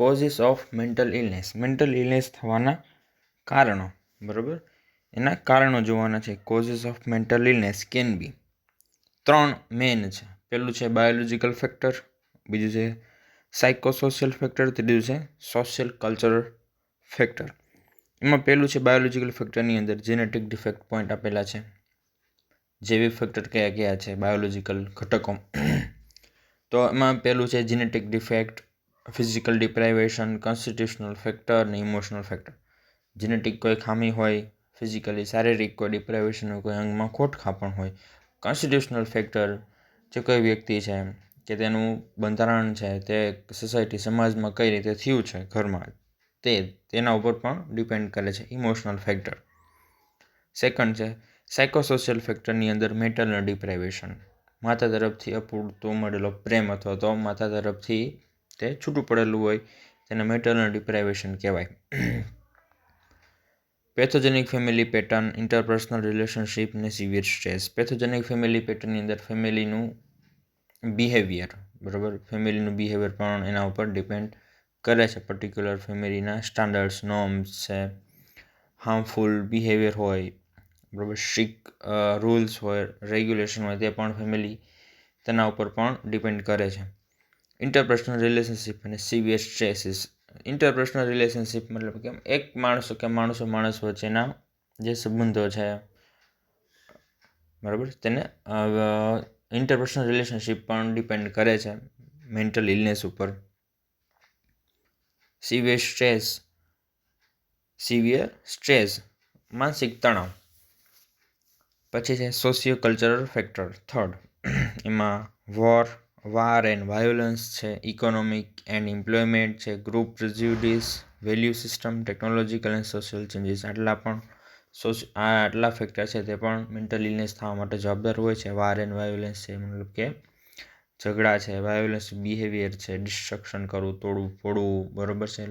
Causes of mental illness થવાના કારણો, બરાબર, એના કારણો જોવાના છે. Causes of mental illness can be 3 main છે. પહેલું છે બાયોલોજિકલ ફેક્ટર, બીજું છે સાયકોસોશિયલ ફેક્ટર, ત્રીજું છે સોશિયલ કલ્ચરલ ફેક્ટર. એમાં પહેલું છે બાયોલોજિકલ ફેક્ટરની અંદર જેનેટિક ડિફેક્ટ પોઈન્ટ આપેલા છે. જૈવિક ફેક્ટર કયા કયા છે બાયોલોજિકલ ઘટકો, તો એમાં પહેલું છે genetic defect, physical deprivation, constitutional factor ને ઇમોશનલ ફેક્ટર. જેનેટિક કોઈ ખામી હોય, ફિઝિકલી શારીરિક કોઈ ડિપ્રાઇવેશન હોય, કોઈ અંગમાં ખોટખાપણ હોય. કોન્સ્ટિટ્યુશનલ ફેક્ટર, જે કોઈ વ્યક્તિ છે કે તેનું બંધારણ છે તે સોસાયટી સમાજમાં કઈ રીતે થયું છે ઘરમાં, તેના ઉપર પણ ડિપેન્ડ કરે છે. Emotional factor. સેકન્ડ છે સાયકોસોશિયલ ફેક્ટરની અંદર મેટરનલ ડિપ્રાઇવેશન, માતા તરફથી અપૂરતો મળેલો પ્રેમ અથવા તો માતા તરફથી તે છૂટું પડેલું હોય તેને મેટરનલ ડિપ્રાઇવેશન કહેવાય. Pathogenic family pattern, interpersonal relationship ને સિવિયર સ્ટ્રેસ. પેથોજેનિક ફેમિલી પેટર્નની અંદર ફેમિલીનું બિહેવિયર, બરાબર, ફેમિલીનું બિહેવિયર પણ એના ઉપર ડિપેન્ડ કરે છે. પર્ટિક્યુલર ફેમિલીના સ્ટાન્ડર્ડ્સ, નોર્મ્સ છે, હાર્મફુલ બિહેવિયર હોય, બરાબર, સ્ટ્રિક્ટ રૂલ્સ હોય, રેગ્યુલેશન હોય, તે પણ ફેમિલી તેના ઉપર પણ ડિપેન્ડ કરે છે. ઇન્ટરપર્સનલ રિલેશનશિપ અને સિવિયર સ્ટ્રેસીસ. ઇન્ટરપર્સનલ રિલેશનશિપ મતલબ કે એક માણસો માણસ વચ્ચેના જે સંબંધો છે, બરાબર, તેને ઇન્ટરપર્સનલ રિલેશનશિપ પણ ડિપેન્ડ કરે છે મેન્ટલ ઇલનેસ ઉપર. સિવિયર સ્ટ્રેસ માનસિક તણાવ. પછી છે સોશિયો કલ્ચરલ ફેક્ટર, થર્ડ. એમાં વાર એન્ડ વાયોલન્સ છે, ઇકોનોમિક એન્ડ એમ્પ્લોયમેન્ટ છે, group prejudice, value system, technological and social changes. આટલા ફેક્ટર છે તે પણ મેન્ટલ ઇલનેસ થવા માટે જવાબદાર હોય છે. વાર એન્ડ વાયોલન્સ છે મતલબ કે ઝઘડા છે, વાયોલન્સ બિહેવિયર છે, ડિસ્ટ્રક્શન કરવું, તોડવું ફોડવું, બરાબર છે,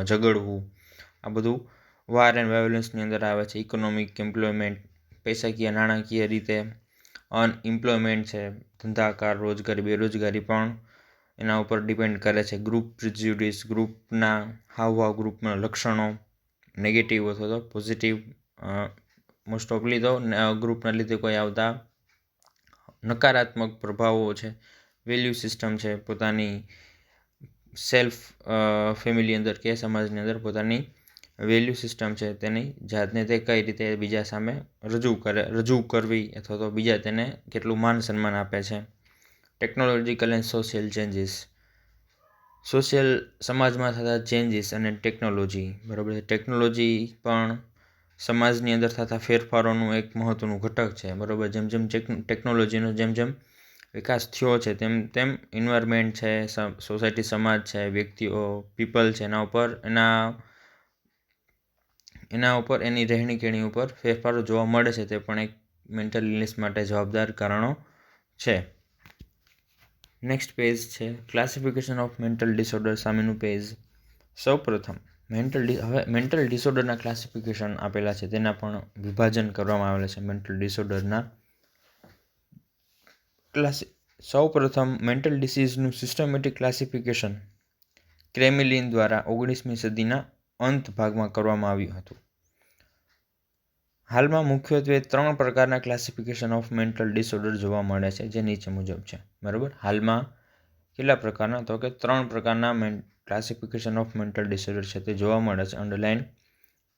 ઝઘડવું, આ બધું વાર એન્ડ વાયોલન્સની અંદર આવે છે. ઇકોનોમિક, એમ્પ્લોયમેન્ટ, પૈસાકીય નાણાકીય રીતે, અનએમ્પ્લોયમેન્ટ છે, ધંધાકાર, રોજગારી, બેરોજગારી પણ એના ઉપર ડિપેન્ડ કરે છે. ગ્રુપ પ્રિજ્યુડિસ, ગ્રુપના હાવભાવ, ગ્રુપના લક્ષણો, નેગેટિવ અથવા તો પોઝિટિવ, મોસ્ટ ઓફલી તો ગ્રુપના લીધે કોઈ આવતા નકારાત્મક પ્રભાવો છે. વેલ્યુ સિસ્ટમ છે, પોતાની સેલ્ફ ફેમિલી અંદર કે સમાજની અંદર પોતાની વેલ્યુ સિસ્ટમ છે, તેની જાતને તે કઈ રીતે બીજા સામે રજૂ કરવી અથવા તો બીજા તેને કેટલું માન સન્માન આપે છે. Technological and social changes. સમાજમાં થતા ચેન્જીસ અને ટેકનોલોજી, બરાબર છે. ટેકનોલોજી પણ સમાજની અંદર થતા ફેરફારોનું એક મહત્વનું ઘટક છે, બરાબર. જેમ ટેકનોલોજીનો જેમ વિકાસ થયો છે તેમ એન્વાયરમેન્ટ છે, સોસાયટી, સમાજ છે, વ્યક્તિઓ, પીપલ છે, એના ઉપર એની રહેણી કહેણી ઉપર ફેરફારો જોવા મળે છે. તે પણ એક મેન્ટલ ઇલનેસ માટે જવાબદાર કારણો છે. નેક્સ્ટ પેજ છે ક્લાસિફિકેશન ઓફ મેન્ટલ ડિસઓર્ડર સામેનું પેજ. સૌપ્રથમ મેન્ટલ ડિસઓર્ડરના ક્લાસિફિકેશન આપેલા છે, તેના પણ વિભાજન કરવામાં આવેલા છે. મેન્ટલ ડિસઓર્ડરના સૌપ્રથમ મેન્ટલ ડિસીઝનું સિસ્ટમેટિક ક્લાસિફિકેશન ક્રેમેલિન દ્વારા 19મી સદીના અંત ભાગમાં કરવામાં આવ્યું હતું. હાલમાં મુખ્યત્વે 3 પ્રકારના ક્લાસિફિકેશન ઓફ મેન્ટલ ડિસઓર્ડર જોવા મળે છે, જે નીચે મુજબ છે, બરાબર. હાલમાં કેટલા પ્રકારના, તો કે 3 પ્રકારના ક્લાસિફિકેશન ઓફ મેન્ટલ ડિસઓર્ડર છે તે જોવા મળે છે. અંડરલાઇન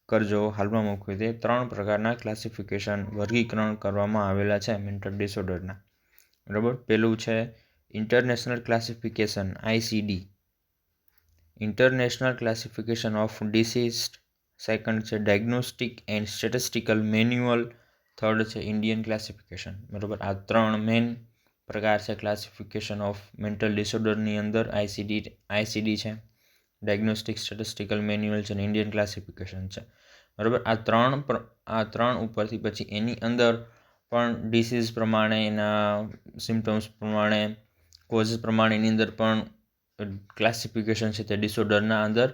કરજો. હાલમાં મુખ્યત્વે 3 પ્રકારના ક્લાસિફિકેશન, વર્ગીકરણ કરવામાં આવેલા છે મેન્ટલ ડિસઓર્ડરના, બરાબર. પહેલું છે international classification, ICD, international classification of disease. Second છે diagnostic and statistical manual. Third છે ઇન્ડિયન ક્લાસિફિકેશન, બરાબર. આ 3 મેઇન પ્રકાર છે ક્લાસિફિકેશન ઓફ મેન્ટલ ડિસઓર્ડરની અંદર. ICD છે, ડાયગ્નોસ્ટિક સ્ટેટિસ્ટિકલ મેન્યુઅલ છે અને ઇન્ડિયન ક્લાસિફિકેશન છે, બરાબર. આ ત્રણ ઉપરથી પછી એની અંદર પણ ડિસીઝ પ્રમાણે, એના સિમ્ટમ્સ પ્રમાણે, કોઝ પ્રમાણે એની અંદર પણ ક્લાસિફિકેશન છે તે ડિસઓર્ડરના અંદર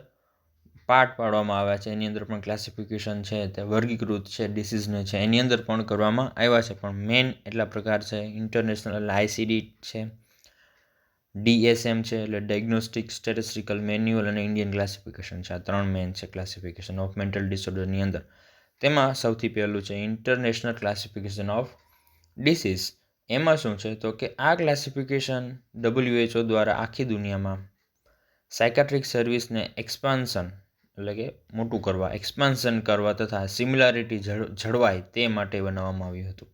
પાર્ટ પાડવામાં આવ્યા છે. એની અંદર પણ ક્લાસિફિકેશન છે તે વર્ગીકૃત છે ડિસીઝને છે એની અંદર પણ કરવામાં આવ્યા છે. પણ મેઇન એટલા પ્રકાર છે. ઇન્ટરનેશનલ ICD છે, DSM છે એટલે ડાયગ્નોસ્ટિક સ્ટેટિસ્ટિકલ મેન્યુઅલ અને ઇન્ડિયન ક્લાસિફિકેશન છે. આ 3 મેન છે ક્લાસિફિકેશન ઓફ મેન્ટલ ડિસઓર્ડરની અંદર. તેમાં સૌથી પહેલું છે ઇન્ટરનેશનલ ક્લાસિફિકેશન ઓફ ડિસીઝ. એમાં શું છે તો કે આ ક્લાસિફિકેશન WHO દ્વારા આખી દુનિયામાં સાયકાટ્રિક સર્વિસને એક્સપાન્શન એટલે કે મોટું કરવા, એક્સપાન્શન કરવા તથા સિમિલારિટી જળવાય તે માટે બનાવવામાં આવ્યું હતું.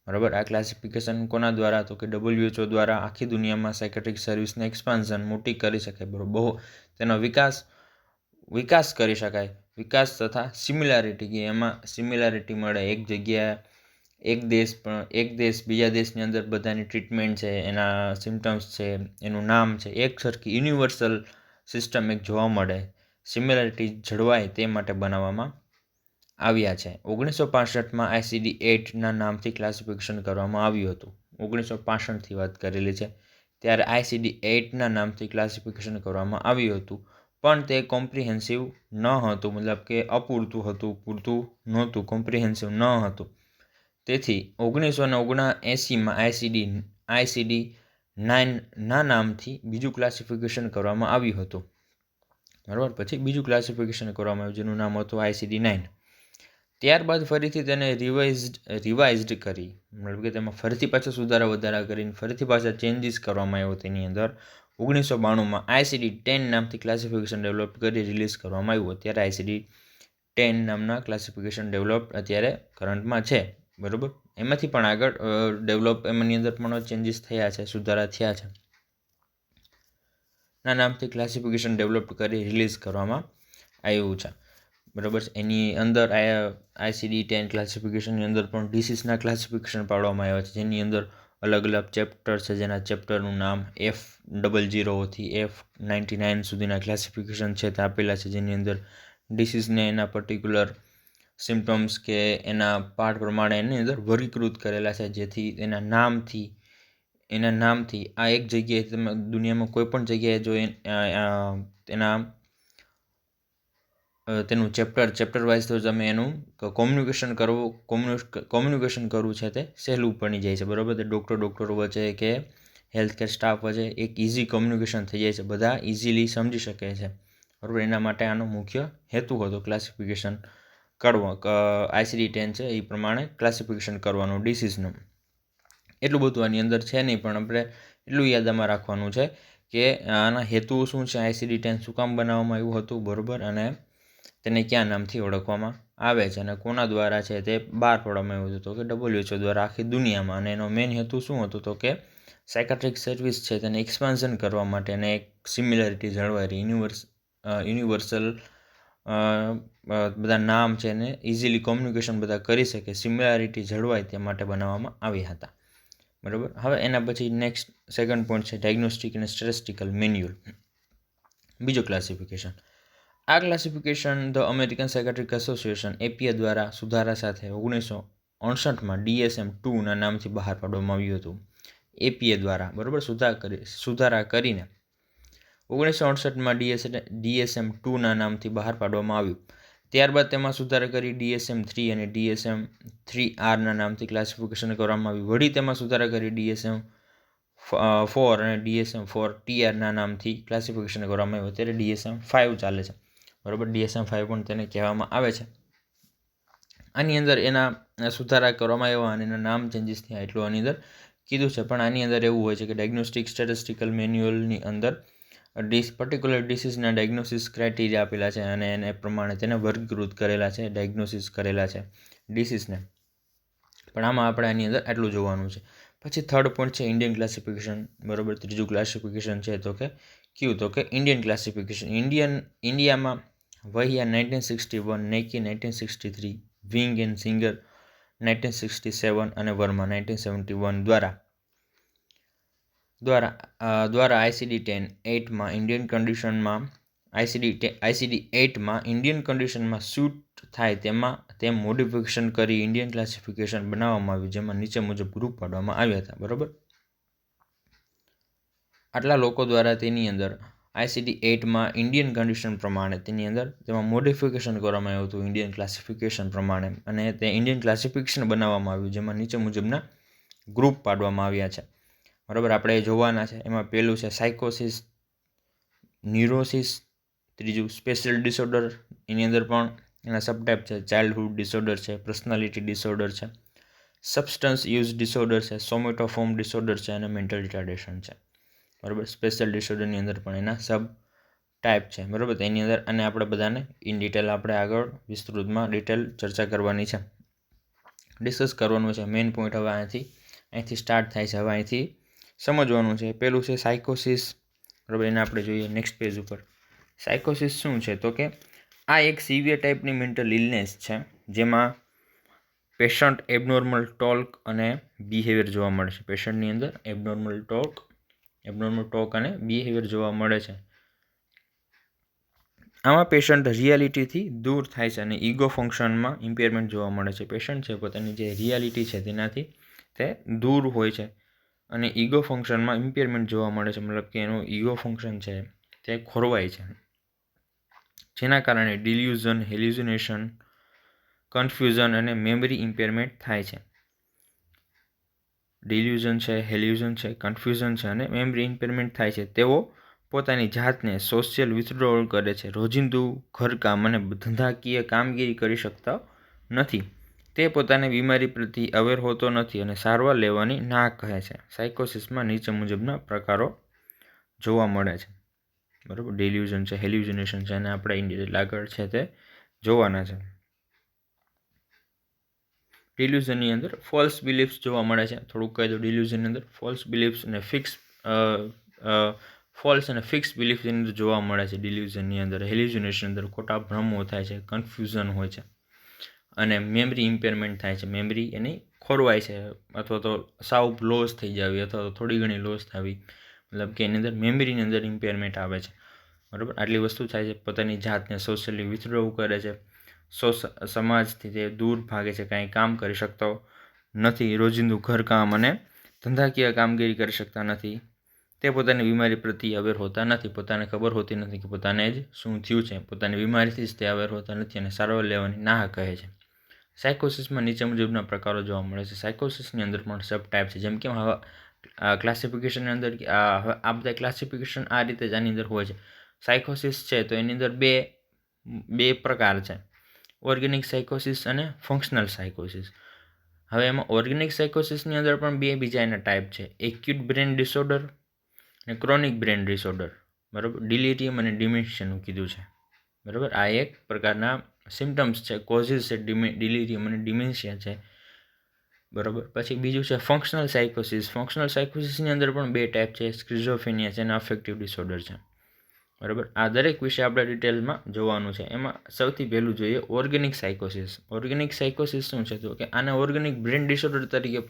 બરાબર. આ ક્લાસિફિકેશન કોના દ્વારા તો કે WHO દ્વારા આખી દુનિયામાં સાયકાટ્રિક સર્વિસને એક્સપાન્શન મોટી કરી શકાય, બહુ તેનો વિકાસ કરી શકાય, વિકાસ તથા સિમિલારિટી કે એમાં સિમિલારિટી મળે. એક દેશ બીજા દેશની અંદર બધાની ટ્રીટમેન્ટ છે, એના સિમ્ટમ્સ છે, એનું નામ છે, એક સરખી યુનિવર્સલ સિસ્ટમ એક જોવા મળે, સિમિલારિટી જળવાય તે માટે બનાવવામાં આવ્યા છે. 1965માં ICD-8ના નામથી ક્લાસિફિકેશન કરવામાં આવ્યું હતું. 1965થી વાત કરેલી છે. ત્યારે ICD-8ના નામથી ક્લાસિફિકેશન કરવામાં આવ્યું હતું, પણ તે કોમ્પ્રિહેન્સિવ ન હતું, મતલબ કે અપૂરતું હતું, પૂરતું નહોતું, કોમ્પ્રિહેન્સિવ ન હતું. તેથી 1979માં ICD-9ના નામથી બીજું ક્લાસિફિકેશન કરવામાં આવ્યું હતું. બરાબર. પછી બીજું ક્લાસિફિકેશન કરવામાં આવ્યું જેનું નામ હતું ICD-9. ત્યારબાદ ફરીથી તેને રિવાઇઝડ કરી, મતલબ કે તેમાં ફરીથી પાછા સુધારા વધારા કરીને ફરીથી પાછા ચેન્જીસ કરવામાં આવ્યો. તેની અંદર 1992માં ICD-10 નામથી ક્લાસિફિકેશન ડેવલપ કરી રિલીઝ કરવામાં આવ્યું. અત્યારે ICD-10 નામના ક્લાસિફિકેશન ડેવલપ અત્યારે કરંટમાં છે. બરાબર. એમાંથી પણ આગળ એમની અંદર પણ ચેન્જીસ થયા છે, સુધારા થયા છે. ના નામથી ક્લાસિફિકેશન ડેવલપ કરી રિલીઝ કરવામાં આવ્યું છે. બરાબર. એની અંદર ICD-10 ક્લાસિફિકેશનની અંદર પણ ડિસીઝના ક્લાસિફિકેશન પાડવામાં આવ્યા છે, જેની અંદર અલગ અલગ ચેપ્ટર છે, જેના ચેપ્ટરનું નામ F00થી F99 સુધીના ક્લાસિફિકેશન છે તે આપેલા છે, જેની અંદર ડિસીઝને એના પર્ટિક્યુલર સિમ્ટમ્સ કે એના પાર્ટ પ્રમાણે એની અંદર વર્ગીકૃત કરેલા છે, જેથી એના નામથી આ એક જગ્યાએ તમે દુનિયામાં કોઈ પણ જગ્યાએ જો તેનું ચેપ્ટર વાઇઝ તો તમે એનું કોમ્યુનિકેશન કરવું છે તે સહેલું બની જાય છે. બરાબર. તે ડૉક્ટરો વચ્ચે કે હેલ્થકેર સ્ટાફ વચ્ચે એક ઇઝી કોમ્યુનિકેશન થઈ જાય છે, બધા ઇઝીલી સમજી શકે છે. બરાબર. એના માટે આનો મુખ્ય હેતુ હતો ક્લાસિફિકેશન ICD-10 છે એ પ્રમાણે ક્લાસિફિકેશન કરવાનું ડિસીઝનું. એટલું બધું આની અંદર છે નહીં, પણ આપણે એટલું યાદમાં રાખવાનું છે કે આના હેતુ શું છે, ICD-10 શું કામ બનાવવામાં આવ્યું હતું. બરાબર. અને તેને કયા નામથી ઓળખવામાં આવે છે અને કોના દ્વારા છે તે બહાર પાડવામાં આવ્યું હતું, તો કે WHO દ્વારા આખી દુનિયામાં. અને એનો મેઇન હેતુ શું હતો તો કે સાયકાટ્રિક સર્વિસ છે તેને એક્સપાન્શન કરવા માટે અને એક સિમિલારિટી જળવાઈ યુનિવર્સલ બધા નામ છે એને ઇઝીલી કોમ્યુનિકેશન બધા કરી શકે, સિમિલારિટી જળવાય તે માટે બનાવવામાં આવ્યા હતા. બરાબર. હવે એના પછી નેક્સ્ટ સેકન્ડ પોઈન્ટ છે ડાયગ્નોસ્ટિક અને સ્ટેટિસ્ટિકલ મેન્યુઅલ. બીજો ક્લાસિફિકેશન. આ classification the American psychiatric association APA દ્વારા સુધારા સાથે 1959માં DSM-2ના નામથી બહાર પાડવામાં આવ્યું હતું. APA દ્વારા. બરાબર. સુધારા કરીને 1968માં DSM-2ના નામથી બહાર પાડવામાં આવ્યું. ત્યારબાદ તેમાં સુધારા કરી DSM-3 અને DSM-3R નામથી ક્લાસિફિકેશન કરવામાં આવ્યું. વળી તેમાં સુધારા કરી DSM-4 અને DSM-4TR નામથી ક્લાસિફિકેશન કરવામાં આવ્યું. અત્યારે DSM-5 ચાલે છે. બરાબર. DSM-5 પણ તેને કહેવામાં આવે છે. આની અંદર એના સુધારા કરવામાં આવ્યા અને એના નામ ચેન્જીસ થયા એટલું આની અંદર કીધું છે. પણ આની અંદર એવું હોય છે કે ડાયગ્નોસ્ટિક સ્ટેટિસ્ટિકલ મેન્યુઅલની અંદર પર્ટિક્યુલર ડિસીઝના ડાયગ્નોસિસ ક્રાઇટેરિયા આપેલા છે અને એને પ્રમાણે તેને વર્ગીકૃત કરેલા છે, ડાયગ્નોસિસ કરેલા છે ડિસીઝને. પણ આમાં આપણે આની અંદર આટલું જોવાનું છે. પછી થર્ડ પોઈન્ટ છે ઇન્ડિયન ક્લાસિફિકેશન. બરાબર. ત્રીજું ક્લાસિફિકેશન છે તો કે ઇન્ડિયન ક્લાસિફિકેશન. ઇન્ડિયામાં વહિયા 1961, નેકી 1963, વિંગ એન્ડ સિંગર 1967 અને વર્મા 1971 દ્વારા ICD-8માં ઇન્ડિયન કન્ડિશનમાં સૂટ થાય તેમ મોડિફિકેશન કરી ઇન્ડિયન ક્લાસિફિકેશન બનાવવામાં આવ્યું, જેમાં નીચે મુજબ ગ્રુપ પાડવામાં આવ્યા હતા. બરાબર. આટલા લોકો દ્વારા તેની અંદર ICD-8માં ઇન્ડિયન કન્ડિશન પ્રમાણે તેમાં મોડિફિકેશન કરવામાં આવ્યું હતું ઇન્ડિયન ક્લાસિફિકેશન પ્રમાણે, અને તે ઇન્ડિયન ક્લાસિફિકેશન બનાવવામાં આવ્યું, જેમાં નીચે મુજબના ગ્રુપ પાડવામાં આવ્યા છે. બરાબર, આપણે જોવાના છે. એમાં પહેલું છે સાયકોસિસ, ન્યુરોસિસ, ત્રીજું સ્પેશિયલ ડિસઓર્ડર, એની અંદર પણ એના સબટાઈપ છે. ચાઇલ્ડહુડ ડિસઓર્ડર છે, પર્સનાલિટી ડિસઓર્ડર છે, સબસ્ટન્સ યુઝ ડિસઓર્ડર છે, સોમેટોફોર્મ ડિસઓર્ડર છે અને મેન્ટલ રિટાર્ડેશન છે. બરાબર, સ્પેશિયલ ડિસઓર્ડરની અંદર પણ એના સબ ટાઈપ છે. બરાબર, તો એની અંદર અને આપણે બધાને ઇન ડિટેલ આપણે આગળ વિસ્તૃતમાં ડિટેલ ચર્ચા કરવાની છે, ડિસ્કસ કરવાનું છે. મેઇન પોઈન્ટ હવે અહીંથી સ્ટાર્ટ થાય છે. હવે અહીંથી સમજવાનું છે. પહેલું છે સાયકોસિસ. બરાબર, એને આપણે જોઈએ નેક્સ્ટ પેજ ઉપર. સાયકોસિસ શું છે? તો કે આ એક સિવિયર ટાઈપની મેન્ટલ ઇલનેસ છે જેમાં પેશન્ટ એબનોર્મલ ટોક અને બિહેવિયર જોવા મળે છે. પેશન્ટની અંદર એબનોર્મલ ટોક અને બિહેવિયર જોવા મળે છે. આમાં પેશન્ટ રિયાલિટીથી દૂર થાય છે અને ઈગો ફંક્શનમાં ઇમ્પેરમેન્ટ જોવા મળે છે. પેશન્ટ છે પોતાની જે રિયાલિટી છે તેનાથી તે દૂર હોય છે અને ઈગો ફંક્શનમાં ઇમ્પેરમેન્ટ જોવા મળે છે. મતલબ કે એનું ઈગો ફંક્શન છે તે ખોરવાય છે, જેના કારણે ડિલ્યુઝન, હેલ્યુસિનેશન, કન્ફ્યુઝન અને મેમરી ઇમ્પેરમેન્ટ થાય છે. ડિલ્યુઝન છે, હેલ્યુઝન છે, કન્ફ્યુઝન છે અને મેમરી ઇમ્પેરમેન્ટ થાય છે. તેઓ પોતાની જાતને સોશિયલ વિથડ્રોવલ કરે છે, રોજિંદુ ઘરકામ અને ધંધાકીય કામગીરી કરી શકતા નથી. તે પોતાની બીમારી પ્રત્યે અવેર હોતો નથી અને સારવાર લેવાની ના કહે છે. સાયકોસિસમાં નીચે મુજબના પ્રકારો જોવા મળે છે. બરાબર, ડિલ્યુઝન છે, હેલ્યુસિનેશન છે અને આપણે ઇન્ડિટેલ આગળ છે તે જોવાના છે. ડિલ્યુઝનની અંદર ફોલ્સ બિલીફ્સ જોવા મળે છે. થોડુંક કહી દો, ડિલ્યુઝનની અંદર ફોલ્સ બિલીફ્સ અને ફિક્સ બિલીફ એની અંદર જોવા મળે છે. ડિલ્યુઝનની અંદર, હેલ્યુસિનેશન અંદર ખોટા ભ્રમો થાય છે, કન્ફ્યુઝન હોય છે અને મેમરી ઇમ્પેરમેન્ટ થાય છે. મેમરી એની ખોરવાય છે અથવા તો સાવ લોસ થઈ જાવી અથવા તો થોડી ઘણી લોસ થવી, મતલબ કે એની અંદર મેમરીની અંદર ઇમ્પેરમેન્ટ આવે છે. બરાબર, આટલી વસ્તુ થાય છે. પોતાની જાતને સોશિયલી વિથડ્રો કરે છે, સમાજથી તે દૂર ભાગે છે, કાંઈ કામ કરી શકતો નથી, રોજિંદુ ઘરકામ અને ધંધાકીય કામગીરી કરી શકતા નથી. તે પોતાની બીમારી પ્રત્યે અવેર હોતા નથી. પોતાને ખબર હોતી નથી કે પોતાને જ શું થયું છે. પોતાની બીમારીથી જ તે અવેર હોતા નથી અને સારવાર લેવાની ના કહે છે. સાયકોસિસમાં નીચે મુજબના પ્રકારો જોવા મળે છે. સાયકોસિસની અંદર પણ સબ ટાઈપ છે. જેમ કે હવે ક્લાસિફિકેશનની અંદર આ બધા ક્લાસિફિકેશન આ રીતે જ આની અંદર હોય છે. સાયકોસિસ છે તો એની અંદર બે પ્રકાર છે, ઓર્ગેનિક સાયકોસિસ અને ફંક્શનલ સાયકોસિસ. હવે એમાં ઓર્ગેનિક સાયકોસિસની અંદર પણ બીજા એના ટાઈપ છે, એક્યુટ બ્રેન ડિસઓર્ડર અને ક્રોનિક બ્રેન ડિસઓર્ડર. બરાબર, ડિલિરિયમ અને ડિમેન્શિયાનું કીધું છે. બરાબર, આ એક પ્રકારના સિમ્ટમ્સ છે, કોઝિસ છે, ડિલિરિયમ અને ડિમેન્શિયા છે. બરાબર, પછી બીજું છે ફંક્શનલ સાયકોસિસ. ફંક્શનલ સાયકોસિસની અંદર પણ બે ટાઈપ છે, સ્કિઝોફ્રેનિયા છે અને અફેક્ટિવ ડિસઓર્ડર છે. બરાબર, આ દરેક વિશે આપણે ડિટેલમાં જોવાનું છે. એમાં સૌથી પહેલું જોઈએ ઓર્ગેનિક સાયકોસિસ. ઓર્ગેનિક સાયકોસિસ શું છે? તો કે આને ઓર્ગેનિક બ્રેન ડિસઓર્ડર તરીકે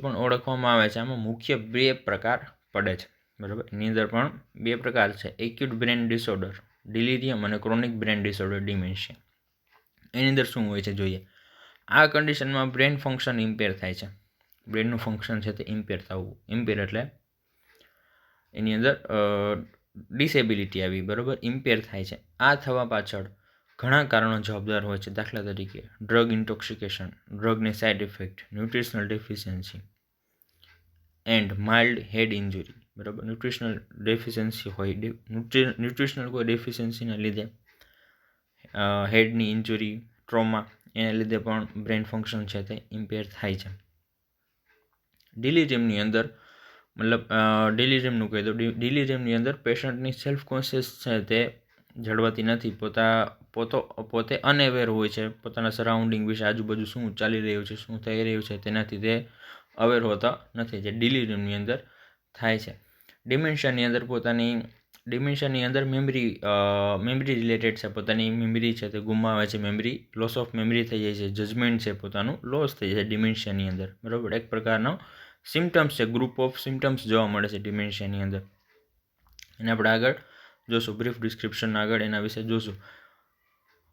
પણ ઓળખવામાં આવે છે. આમાં મુખ્ય બે પ્રકાર પડે છે. બરાબર, એની અંદર પણ બે પ્રકાર છે, એક્યુટ બ્રેન ડિસઓર્ડર ડિલિરિયમ અને ક્રોનિક બ્રેન ડિસઓર્ડર ડિમેન્શિયા. એની અંદર શું હોય છે જોઈએ. આ કન્ડિશનમાં બ્રેન ફંક્શન ઇમ્પેર થાય છે. બ્રેનનું ફંક્શન છે તે ઇમ્પેર થવું. ઇમ્પેર એટલે એની અંદર ડિસેબિલિટી આવી. બરાબર, ઇમ્પેર થાય છે. આ થવા પાછળ ઘણા કારણો જવાબદાર હોય છે. દાખલા તરીકે ડ્રગ ઇન્ટોક્સિકેશન, ડ્રગની side effect, nutritional deficiency and mild head injury. બરાબર, ન્યુટ્રિશનલ ડેફિશિયન્સી હોય, ન્યુટ્રિશનલ કોઈ ડેફિશિયન્સીના લીધે હેડની ઇન્જરી, ટ્રોમા, એના લીધે પણ બ્રેન ફંક્શન છે તે ઇમ્પેર થાય છે. ડિલિરિયમની અંદર ડિલિરિયમનું કહી દો. ડિલિરિયમની અંદર પેશન્ટની સેલ્ફ કોન્શિયસ છે તે જળવાતી નથી. પોતે અનએવેર હોય છે પોતાના સરાઉન્ડિંગ વિશે, આજુબાજુ શું ચાલી રહ્યું છે, શું થઈ રહ્યું છે તેનાથી તે અવેર હોતા નથી, જે ડિલિરિયમની અંદર થાય છે. ડિમેન્શિયાની અંદર મેમરી રિલેટેડ છે. પોતાની મેમરી છે તે ગુમાવે છે, લોસ ઓફ મેમરી થઈ જાય છે, જજમેન્ટ છે પોતાનું લોસ થઈ જાય છે ડિમેન્શિયાની અંદર. બરાબર, એક પ્રકારનો સિમ્ટમ્સ છે, ગ્રુપ ઓફ સિમ્ટમ્સ જોવા મળે છે ડિમેન્શિયાની અંદર. એને આપણે આગળ જોશું, બ્રીફ ડિસ્ક્રિપ્શન આગળ એના વિશે જોશું.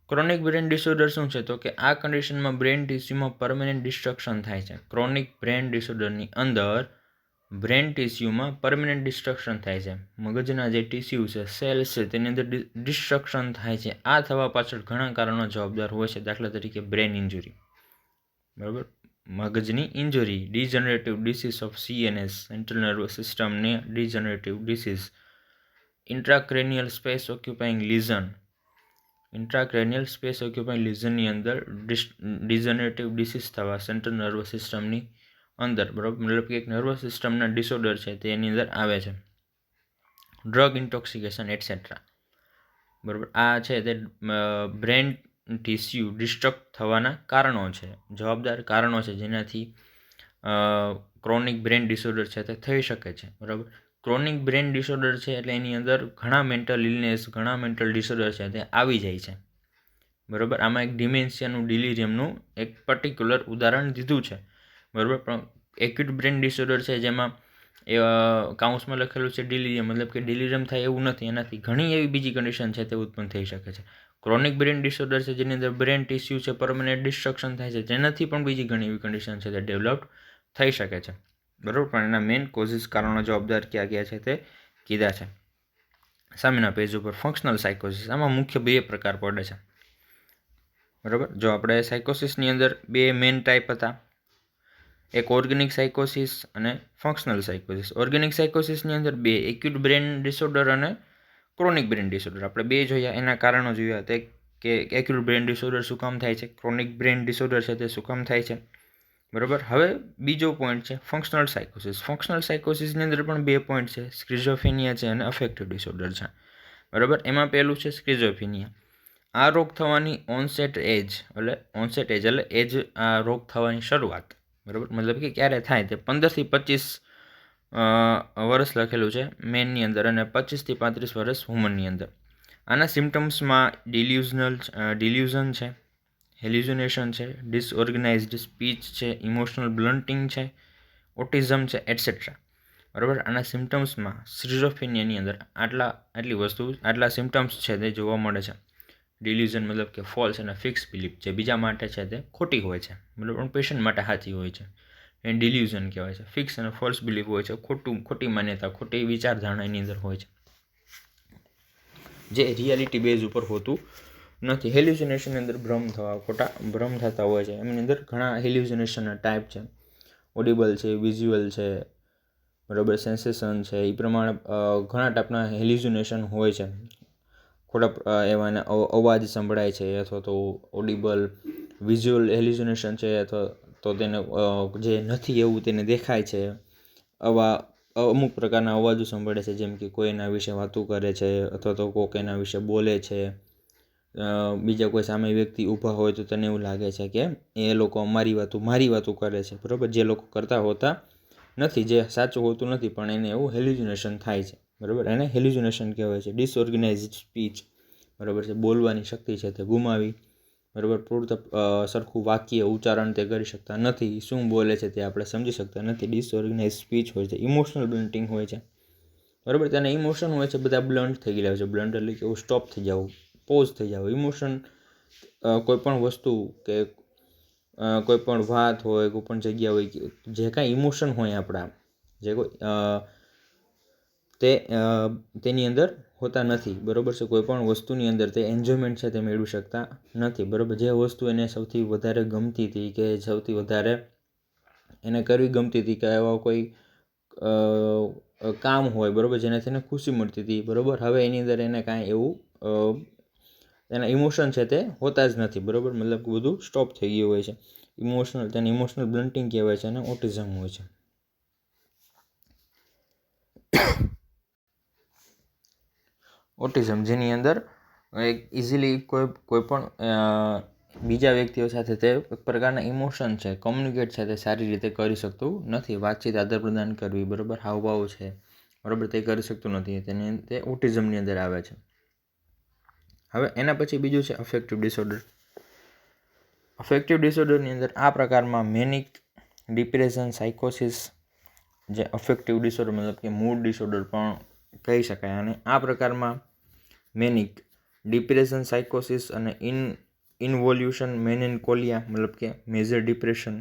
ક્રોનિક બ્રેન ડિસઓર્ડર શું છે? તો કે આ કન્ડિશનમાં બ્રેન ટિશ્યુમાં પરમેનન્ટ ડિસ્ટ્રક્શન થાય છે. ક્રોનિક બ્રેન ડિસઓર્ડરની અંદર બ્રેન ટિશ્યુમાં પરમેનન્ટ ડિસ્ટ્રક્શન થાય છે. મગજના જે ટિશ્યુ છે, સેલ્સ છે, તેની અંદર ડિસ્ટ્રક્શન થાય છે. આ થવા પાછળ ઘણા કારણો જવાબદાર હોય છે. દાખલા તરીકે બ્રેન ઇન્જરી. બરાબર, મગજની injury. Degenerative disease of CNS central nervous સિસ્ટમની degenerative disease. Intracranial space occupying lesion. Intracranial space occupying લીઝનની અંદર ડિજનરેટિવ ડિસીઝ થવા સેન્ટ્રલ નર્વસ સિસ્ટમની અંદર, બરાબર, મતલબ કે એક નર્વસ સિસ્ટમના ડિસઓર્ડર છે તે એની અંદર આવે છે. ડ્રગ ઇન્ટોક્સિકેશન એટસેટ્રા, બરાબર. આ છે તે બ્રેન ટિશ્યુ ડિસ્ટ્રક્ટ થવાના કારણો છે, જવાબદાર કારણો છે જેનાથી ક્રોનિક બ્રેન ડિસઓર્ડર છે તે થઈ શકે છે, બરાબર. ક્રોનિક બ્રેન ડિસઓર્ડર છે એટલે એની અંદર ઘણા મેન્ટલ ઇલનેસ, ઘણા મેન્ટલ ડિસઓર્ડર છે તે આવી જાય છે, બરાબર. આમાં એક ડિમેન્શિયાનું, ડિલિરિયમનું એક પર્ટિક્યુલર ઉદાહરણ દીધું છે, બરાબર. પણ એક્યુટ બ્રેન ડિસઓર્ડર છે જેમાં કાઉન્સમાં લખેલું છે ડિલિરિયમ, મતલબ કે ડિલિરિયમ થાય એવું નથી, એનાથી ઘણી એવી બીજી કન્ડિશન છે તે ઉત્પન્ન થઈ શકે છે. ક્રોનિક બ્રેન ડિસઓર્ડર છે જેની અંદર બ્રેન ટિશ્યુ છે પરમનન્ટ ડિસ્ટ્રક્શન થાય છે, જેનાથી પણ બીજી ઘણી એવી કન્ડિશન છે તે ડેવલપ થઈ શકે છે, બરાબર. પણ એના મેઇન કોઝિસ, કારણો જવાબદાર ક્યાં ક્યાં છે તે કીધા છે. સામેના પેજ ઉપર ફંક્શનલ સાયકોસિસ. આમાં મુખ્ય બે પ્રકાર પડે છે, બરાબર. જો આપણે સાયકોસિસની અંદર બે મેઇન ટાઈપ હતા, એક ઓર્ગેનિક સાયકોસિસ અને ફંક્શનલ સાયકોસિસ. ઓર્ગેનિક સાયકોસિસની અંદર બે, એક્યુટ બ્રેન ડિસઓર્ડર અને ક્રોનિક બ્રેન ડિસઓર્ડર. આપણે બે જોયા, એના કારણો જોયા તે કે એક્યુટ બ્રેન ડિસઓર્ડર શું કામ થાય છે, ક્રોનિક બ્રેન ડિસઓર્ડર છે તે શું કામ થાય છે, બરાબર. હવે બીજો પોઈન્ટ છે ફંક્શનલ સાયકોસિસ. ફંક્શનલ સાયકોસિસની અંદર પણ બે પોઈન્ટ છે, સ્કિઝોફ્રેનિયા છે અને અફેક્ટિવ ડિસઓર્ડર છે, બરાબર. એમાં પહેલું છે સ્કિઝોફ્રેનિયા. આ રોગ થવાની ઓનસેટ એજ એટલે આ રોગ થવાની શરૂઆત, બરાબર, મતલબ કે ક્યારે થાય તે 15 થી 25 વર્ષ લખેલું છે મેનની અંદર અને 25 થી 35 વર્ષ વુમનની અંદર. આના સિમ્ટમ્સમાં ડિલ્યુઝન છે, હેલ્યુસિનેશન છે, ડિસઓર્ગેનાઇઝ્ડ સ્પીચ છે, ઇમોશનલ બ્લન્ટિંગ છે, ઓટિઝમ છે, એટસેટ્રા, બરાબર. આના સિમ્ટમ્સમાં સ્કિઝોફ્રેનિયાની અંદર આટલા સિમ્ટમ્સ છે તે જોવા મળે છે. ડિલ્યુઝન મતલબ કે ફોલ્સ અને ફિક્સ બિલીફ, જે બીજા માટે છે તે ખોટી હોય છે, મતલબ પણ પેશન્ટ માટે સાચી હોય છે, એ ડિલ્યુઝન કહેવાય છે. ફિક્સ અને ફોલ્સ બિલીફ હોય છે, ખોટી માન્યતા, ખોટી વિચારધારણા એની અંદર હોય છે, જે રિયાલિટી બેઝ ઉપર હોતું નથી. હેલ્યુસિનેશનની અંદર ખોટા ભ્રમ થતા હોય છે. એમની અંદર ઘણા હેલ્યુસિનેશનના ટાઈપ છે, ઓડિબલ છે, વિઝ્યુઅલ છે, બરાબર, સેન્સેશન છે, એ પ્રમાણે ઘણા ટાઈપના હેલ્યુસિનેશન હોય છે. ખોટા એવાના અવાજ સંભળાય છે, અથવા તો ઓડિબલ, વિઝ્યુઅલ હેલ્યુસિનેશન છે, અથવા તો તેને જે નથી એવું તેને દેખાય છે. અમુક પ્રકારના અવાજો સંભળે છે, જેમ કે કોઈ એના વિશે વાતો કરે છે, અથવા તો કોઈક એના વિશે બોલે છે, બીજા કોઈ સામે વ્યક્તિ ઊભા હોય તો તને એવું લાગે છે કે એ લોકો મારી વાતો કરે છે, બરાબર, જે લોકો કરતા હોતા નથી, જે સાચું હોતું નથી, પણ એને એવું હેલ્યુસિનેશન થાય છે, બરાબર. એને હેલ્યુસિનેશન કહેવાય છે. ડિસઓર્ગેનાઇઝ્ડ સ્પીચ, બરાબર છે, બોલવાની શક્તિ છે તે ગુમાવી, બરાબર, પૂરતા સરખું વાક્ય ઉચ્ચારણ તે કરી શકતા નથી, શું બોલે છે તે આપણે સમજી શકતા નથી, ડિસઓર્ગેનાઇઝ સ્પીચ હોય છે, ઇમોશનલ બ્લન્ટિંગ હોય છે, બરાબર. તેના ઇમોશન હોય છે બધા બ્લન્ટ થઈ ગયેલા હોય છે. બ્લન્ટ એટલે કે સ્ટોપ થઈ જવું, પોઝ થઈ જવું. ઇમોશન કોઈ પણ વસ્તુ કે કોઈ પણ વાત હોય, કોઈ પણ જગ્યા હોય, જે કાંઈ ઇમોશન હોય આપણા, જે કોઈ તેની અંદર હોતા નથી, બરાબર છે. કોઈ પણ વસ્તુની અંદર તે એન્જોયમેન્ટ છે તે મેળવી શકતા નથી, બરાબર. જે વસ્તુ એને સૌથી વધારે ગમતી હતી, કે સૌથી વધારે એને કરવી ગમતી હતી, કે એવા કોઈ કામ હોય, બરાબર, જેનાથી એને ખુશી મળતી હતી, બરાબર, હવે એની અંદર એને કાંઈ એવું એના ઇમોશન છે તે હોતા જ નથી, બરાબર, મતલબ કે બધું સ્ટોપ થઈ ગયું હોય છે. તેને ઇમોશનલ બ્લન્ટિંગ કહેવાય છે અને ઓટિઝમ હોય છે. ઓટિઝમ, જેની અંદર એક ઇઝીલી કોઈ પણ બીજા વ્યક્તિઓ સાથે તે એક પ્રકારના ઇમોશન છે, કોમ્યુનિકેટ છે તે સારી રીતે કરી શકતું નથી, વાતચીત આદાન પ્રદાન કરવી, બરાબર, હાવભાવ છે, બરાબર, તે કરી શકતું નથી, તે ઓટિઝમની અંદર આવે છે. હવે એના પછી બીજું છે અફેક્ટિવ ડિસઓર્ડર. અફેક્ટિવ ડિસઓર્ડરની અંદર આ પ્રકારમાં મેનિક, ડિપ્રેશન, સાયકોસિસ, જે અફેક્ટિવ ડિસઓર્ડર મતલબ કે મૂડ ડિસઓર્ડર પણ કહી શકાય. અને આ પ્રકારમાં મેનિક, ડિપ્રેશન, સાયકોસિસ અને ઇન્વોલ્યુશન મેલેન્કોલિયા, મતલબ કે મેજર ડિપ્રેશન,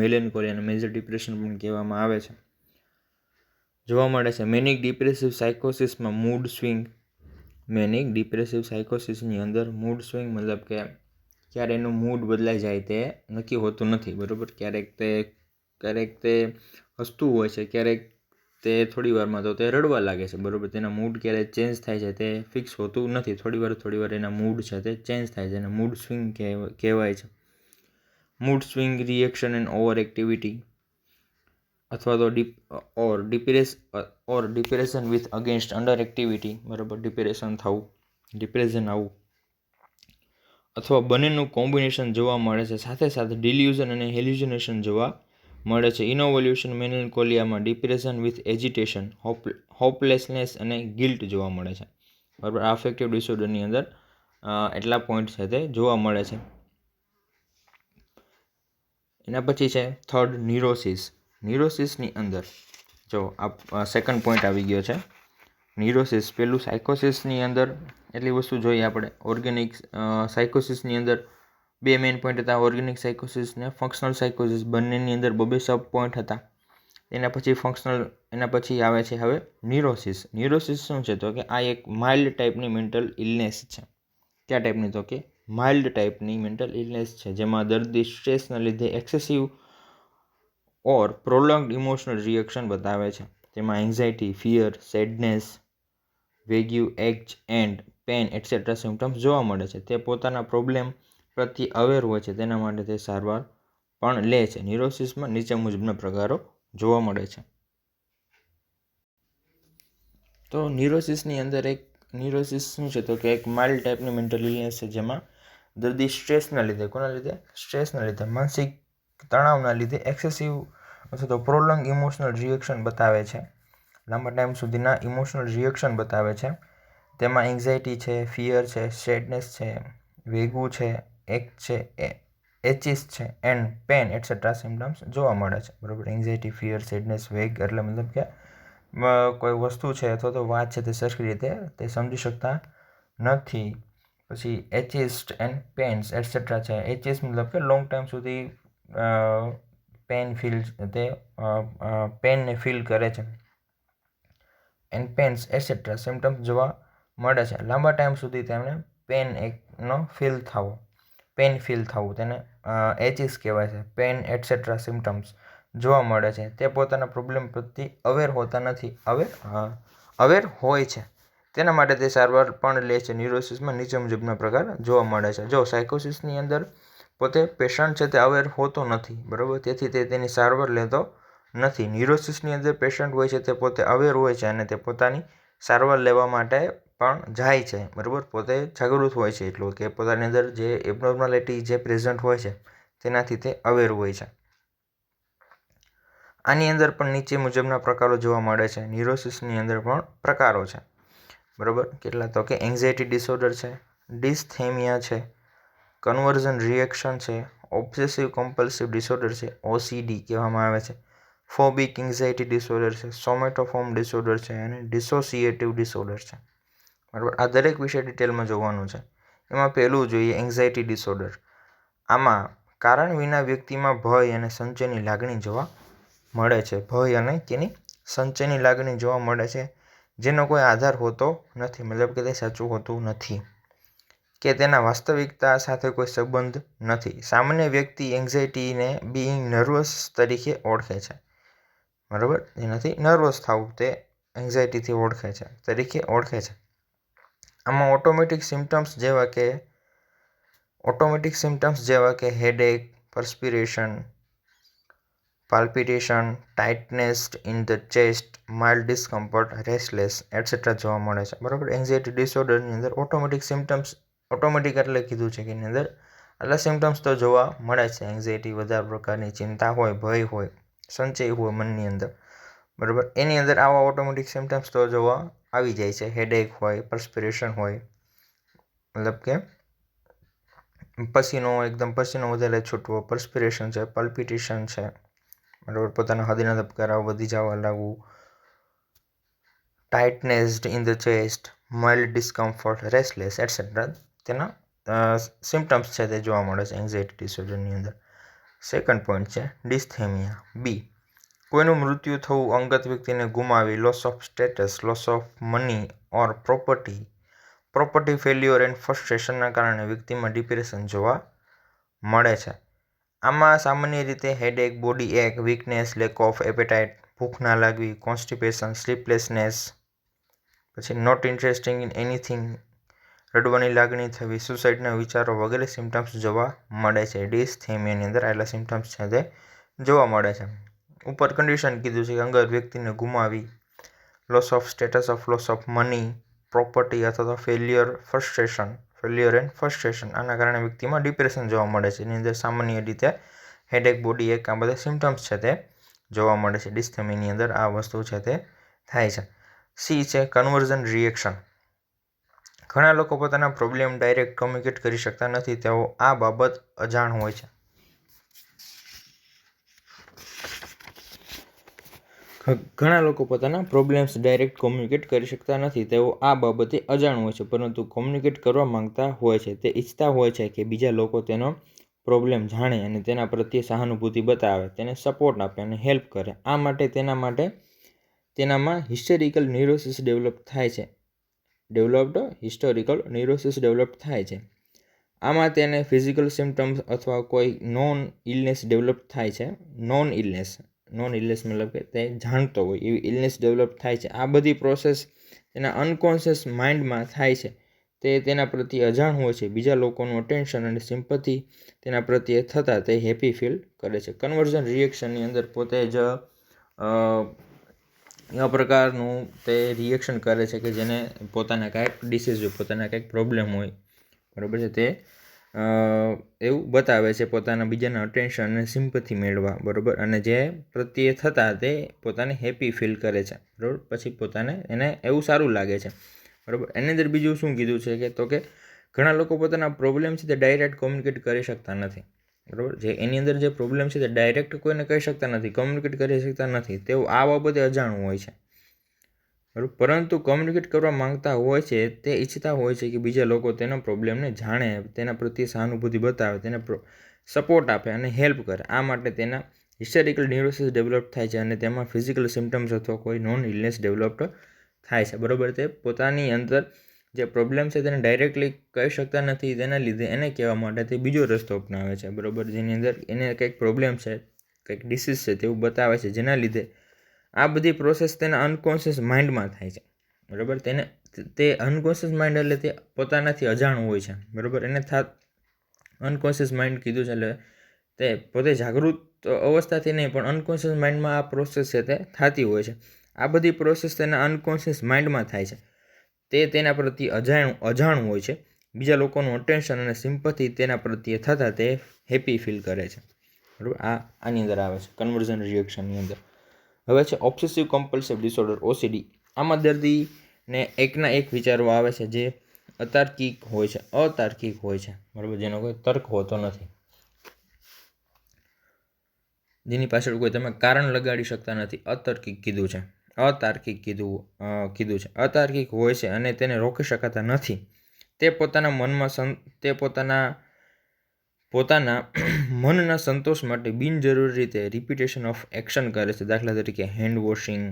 મેલેન્કોલિયા અને મેજર ડિપ્રેશન પણ કહેવામાં આવે છે, જોવા મળે છે. Manic depressive સાયકોસિસમાં mood swing, manic depressive સાયકોસિસની અંદર મૂડ સ્વિંગ મતલબ કે ક્યારે એનું મૂડ બદલાઈ જાય તે નક્કી હોતું નથી, બરાબર. ક્યારેક તે હસતું હોય છે, ક્યારેક તે થોડી વારમાં તો તે રડવા લાગે છે, બરાબર. તેના મૂડ ક્યારે ચેન્જ થાય છે તે ફિક્સ હોતું નથી. થોડી વાર એના મૂડ છે તે ચેન્જ થાય છે, એને મૂડ સ્વિંગ કહેવાય છે. Mood swing, reaction and over activity, અથવા તો depression with against under activity, બરાબર. ડિપ્રેશન આવું, અથવા બંનેનું કોમ્બિનેશન જોવા મળે છે. સાથે સાથે ડિલ્યુઝન અને હેલ્યુસિનેશન જોવા મળે છે. ઇનોવોલ્યુશન મેલેન્કોલિયામાં ડિપ્રેશન વિથ એજિટેશન, હોપલેસનેસ અને ગિલ્ટ જોવા મળે છે, બરાબર. આ અફેક્ટિવ ડિસઓર્ડરની અંદર એટલા પોઈન્ટ છે તે જોવા મળે છે. એના પછી છે થર્ડ, ન્યુરોસિસની અંદર જો આ સેકન્ડ પોઈન્ટ આવી ગયો છે, ન્યુરોસિસ. પેલું સાયકોસિસની અંદર એટલી વસ્તુ જોઈએ આપણે. ઓર્ગેનિક સાયકોસિસની અંદર બે મેઇન પોઈન્ટ હતા, ઓર્ગેનિક સાયકોસિસ ને ફંક્શનલ સાયકોસિસ. બંનેની અંદર બબે સબ પોઈન્ટ હતા. એના પછી આવે છે હવે ન્યુરોસિસ. શું છે તો કે આ એક માઇલ્ડ ટાઈપની મેન્ટલ ઇલનેસ છે. કયા ટાઈપની તો કે માઇલ્ડ ટાઈપની મેન્ટલ ઇલનેસ છે, જેમાં દર્દી સ્ટ્રેસના લીધે excessive or prolonged emotional reaction બતાવે છે. તેમાં anxiety, fear, sadness, vague, ache and pain etcetera symptoms જોવા મળે છે. તે પોતાના પ્રોબ્લેમ પ્રત્યે અવેર હોય છે, તેના માટે તે સારવાર પણ લે છે. ન્યુરોસિસમાં નીચે મુજબના પ્રકારો જોવા મળે છે. તો ન્યુરોસિસની અંદર ન્યુરોસિસ શું છે તો કે એક માઇલ્ડ ટાઈપની મેન્ટલ ઇલનેસ છે, જેમાં દર્દી સ્ટ્રેસના લીધે, માનસિક તણાવના લીધે એક્સેસિવ અથવા તો પ્રોલોંગ ઇમોશનલ રિએક્શન બતાવે છે. લાંબા ટાઈમ સુધીના ઇમોશનલ રિએક્શન બતાવે છે. તેમાં એન્ઝાઇટી છે, ફિયર છે, સેડનેસ છે, વેગુ છે, એચિસ છે એન્ડ પેન એટસેટ્રા સિમ્ટમ્સ જોવા મળે છે, બરાબર. એન્ઝાઇટી, ફિયર, સેડનેસ, વેગ એટલે મતલબ કે કોઈ વસ્તુ છે અથવા તો વાત છે તે સરખી રીતે તે સમજી શકતા નથી. પછી એચિસ્ટ એન્ડ પેન્સ એટસેટ્રા છે. એચિસ મતલબ કે લોંગ ટાઈમ સુધી પેનને ફીલ કરે છે. એન્ડ પેન્સ એટસેટ્રા સિમ્ટમ્સ જોવા મળે છે. લાંબા ટાઈમ સુધી તેમને પેન ફીલ થવું તેને એચિસ કહેવાય છે. પેન એટસેટ્રા સિમ્ટમ્સ જોવા મળે છે. તે પોતાના પ્રોબ્લેમ પ્રત્યે અવેર હોતા નથી, અવેર હોય છે, તેના માટે તે સારવાર પણ લે છે. ન્યુરોસિસમાં નીચે મુજબના પ્રકાર જોવા મળે છે. જો સાયકોસિસની અંદર પોતે પેશન્ટ છે તે અવેર હોતો નથી, બરાબર, તેથી તે તેની સારવાર લેતો નથી. ન્યુરોસિસની અંદર પેશન્ટ હોય છે તે પોતે અવેર હોય છે અને તે પોતાની સારવાર લેવા માટે પણ જાય છે, બરાબર. પોતે જાગૃત હોય છે એટલું કે પોતાની અંદર જે એબનોર્માલિટી જે પ્રેઝન્ટ હોય છે તેનાથી તે અવેર હોય છે. આની અંદર પણ નીચે મુજબના પ્રકારો જોવા મળે છે. ન્યુરોસિસની અંદર પણ પ્રકારો છે, બરાબર. કેટલા તો કે એન્ઝાઇટી ડિસઓર્ડર છે, ડિસથેમિયા છે, કન્વર્ઝન રિએક્શન છે, ઓબ્સેસિવ કમ્પલ્સિવ ડિસઓર્ડર છે, OCD કહેવામાં આવે છે, ફોબિક એન્ઝાઇટી ડિસઓર્ડર છે, સોમેટોફોર્મ ડિસઓર્ડર છે અને ડિસોસિએટિવ ડિસઓર્ડર છે, બરાબર. આ દરેક વિશે ડિટેલમાં જોવાનું છે. એમાં પહેલું જોઈએ એન્ઝાઇટી ડિસઓર્ડર. આમાં કારણ વિના વ્યક્તિમાં ભય અને સંચયની લાગણી જોવા મળે છે. જેનો કોઈ આધાર હોતો નથી, મતલબ કે તે સાચું હોતું નથી કે તેના વાસ્તવિકતા સાથે કોઈ સંબંધ નથી. સામાન્ય વ્યક્તિ એન્ઝાઇટીને બીઇંગ નર્વસ તરીકે ઓળખે છે, બરાબર. એનાથી નર્વસ થવું તે એન્ઝાઇટીથી તરીકે ઓળખે છે. આમાં ઓટોમેટિક સિમ્ટમ્સ જેવા કે headache, perspiration, palpitation, tightness in the chest, mild discomfort, restless etcetera જોવા મળે છે, બરાબર. એન્ઝાઇટી ડિસઓર્ડરની અંદર ઓટોમેટિક એટલે કીધું છે કે એની અંદર આટલા સિમ્ટમ્સ તો જોવા મળે છે. એન્ઝાઇટી, વધારે પ્રકારની ચિંતા હોય, ભય હોય, સંચય હોય મનની અંદર, બરાબર. એની અંદર આવા ઓટોમેટિક સિમ્ટમ્સ તો જોવા આવી જાય છે. હેડેક હોય, પરસ્પિરેશન હોય, મતલબ કે પસીનો વધારે છૂટવો, પરસ્પિરેશન છે, પલ્પિટેશન છે, બરાબર. પોતાના હૃદયના ધબકારા વધી જવા લાગવું, tightness in the chest, mild discomfort, restless etcetera તેના સિમ્ટમ્સ છે તે જોવા મળે છે એન્ઝાઇટી ડિસઓર્ડરની અંદર. સેકન્ડ પોઈન્ટ છે ડિસથેમિયા. બી, કોઈનું મૃત્યુ થવું, અંગત વ્યક્તિને ગુમાવી, loss of status, loss of money or property failure and ફ્રસ્ટ્રેશનના કારણે વ્યક્તિમાં ડિપ્રેશન જોવા મળે છે. આમાં સામાન્ય રીતે headache, body ache, weakness, lack of appetite, ભૂખ ના લાગવી, કોન્સ્ટિપેશન, સ્લીપલેસનેસ, પછી નોટ ઇન્ટરેસ્ટિંગ ઇન એનીથિંગ, રડવાની લાગણી થવી, સુસાઇડના વિચારો વગેરે સિમ્ટમ્સ જોવા મળે છે. ડિસથેમિયાની અંદર આટલા સિમ્ટમ્સ છે તે જોવા મળે છે. ઉપર કન્ડિશન કીધું છે કે અંગત વ્યક્તિને ગુમાવી, loss of status of loss of money, property અથવા તો ફેલ્યુઅર એન્ડ ફ્રસ્ટ્રેશન. આના કારણે વ્યક્તિમાં ડિપ્રેશન જોવા મળે છે. એની અંદર સામાન્ય રીતે હેડેક, બોડી એક, આ બધા સિમ્ટમ્સ છે તે જોવા મળે છે. ડિસથેમિયાની અંદર આ વસ્તુ છે તે થાય છે. સી છે કન્વર્ઝન રિએક્શન. ઘણા લોકો પોતાના પ્રોબ્લેમ ડાયરેક્ટ કમ્યુનિકેટ કરી શકતા નથી, તેઓ આ બાબત અજાણ હોય છે. ઘણા લોકો પોતાના પ્રોબ્લેમ્સ ડાયરેક્ટ કોમ્યુનિકેટ કરી શકતા નથી, તેઓ આ બાબતે અજાણ હોય છે, પરંતુ કોમ્યુનિકેટ કરવા માંગતા હોય છે. તે ઈચ્છતા હોય છે કે બીજા લોકો તેનો પ્રોબ્લેમ જાણે અને તેના પ્રત્યે સહાનુભૂતિ બતાવે, તેને સપોર્ટ આપે અને હેલ્પ કરે. આ માટે તેનામાં હિસ્ટેરિકલ ન્યુરોસિસ ડેવલપ થાય છે. આમાં તેને ફિઝિકલ સિમ્ટમ્સ અથવા કોઈ નોન ઇલનેસ ડેવલપ થાય છે. નોન ઇલનેસ મતલબ કે તે જાણતો હોય એવી ઇલનેસ ડેવલપ થાય છે. આ બધી પ્રોસેસ તેના અનકોન્શિયસ માઇન્ડમાં થાય છે. તે તેના પ્રત્યે અજાણ હોય છે. બીજા લોકોનું અટેન્શન અને સિમ્પથી તેના પ્રત્યે થતાં તે હેપી ફીલ કરે છે. કન્વર્ઝન રિએક્શનની અંદર પોતે જ એવા પ્રકારનું તે રિએક્શન કરે છે કે જેને પોતાના કાંઈક ડિસીઝ હોય, પોતાના કાંઈક પ્રોબ્લેમ હોય, બરાબર છે, તે એવું બતાવે છે પોતાના બીજાના અટેન્શન અને સિમ્પથી મેળવવા, બરાબર, અને જે પ્રત્યે થતાં તે પોતાને હેપી ફીલ કરે છે, બરાબર. પછી એને એવું સારું લાગે છે, બરાબર. એની અંદર બીજું શું કીધું છે કે ઘણા લોકો પોતાના પ્રોબ્લેમ છે તે ડાયરેક્ટ કોમ્યુનિકેટ કરી શકતા નથી, બરાબર. એની અંદર જે પ્રોબ્લેમ છે તે ડાયરેક્ટ કોઈને કહી શકતા નથી, કોમ્યુનિકેટ કરી શકતા નથી, તેઓ આ બાબતે અજાણું હોય છે, બરાબર. પરંતુ કોમ્યુનિકેટ કરવા માંગતા હોય છે, તે ઈચ્છતા હોય છે કે બીજા લોકો તેના પ્રોબ્લેમને જાણે, તેના પ્રત્યે સહાનુભૂતિ બતાવે, તેને સપોર્ટ આપે અને હેલ્પ કરે. આ માટે તેના હિસ્ટેરિકલ ન્યુરોસિસ ડેવલપ થાય છે અને તેમાં ફિઝિકલ સિમ્ટમ્સ અથવા કોઈ નોન ઇલનેસ ડેવલપ થાય છે, બરાબર. તે પોતાની અંદર જે પ્રોબ્લેમ છે તેને ડાયરેક્ટલી કહી શકતા નથી, તેના લીધે એને કહેવા માટે તે બીજો રસ્તો અપનાવે છે, બરાબર. જેની અંદર એને કંઈક પ્રોબ્લેમ છે, કંઈક ડિસીઝ છે તેવું બતાવે છે, જેના લીધે આ બધી પ્રોસેસ તેના અનકોન્શિયસ માઇન્ડમાં થાય છે, બરાબર. તે અનકોન્શિયસ માઇન્ડ એટલે તે પોતાનાથી અજાણું હોય છે, બરાબર. એને અનકોન્શિયસ માઇન્ડ કીધું છે એટલે તે પોતે જાગૃત અવસ્થાથી નહીં પણ અનકોન્શિયસ માઇન્ડમાં આ પ્રોસેસ છે તે થતી હોય છે. આ બધી પ્રોસેસ તેના અનકોન્શિયસ માઇન્ડમાં થાય છે. તે તેના પ્રત્યે અજાણું હોય છે. બીજા લોકોનું અટેન્શન અને સિમ્પથી તેના પ્રત્યે થતાં તે હેપી ફીલ કરે છે, બરાબર. આની અંદર આવે છે કન્વર્ઝન રિએક્શનની અંદર. હવે છે ઓબ્સેસિવ કમ્પલ્સિવ ડિસઓર્ડર, OCD. આમાં દર્દીને એકના એક વિચારો આવે છે જે અતાર્કિક હોય છે, બરાબર, જેનો કોઈ તર્ક હોતો નથી, જેની પાછળ કોઈ તમે કારણ લગાડી શકતા નથી. અતાર્કિક કીધું છે. અતાર્કિક હોય છે અને તેને રોકી શકાતા નથી. તે પોતાના મનના સંતોષ માટે બિનજરૂરી રીતે રિપીટેશન ઓફ એક્શન કરે છે. દાખલા તરીકે hand washing,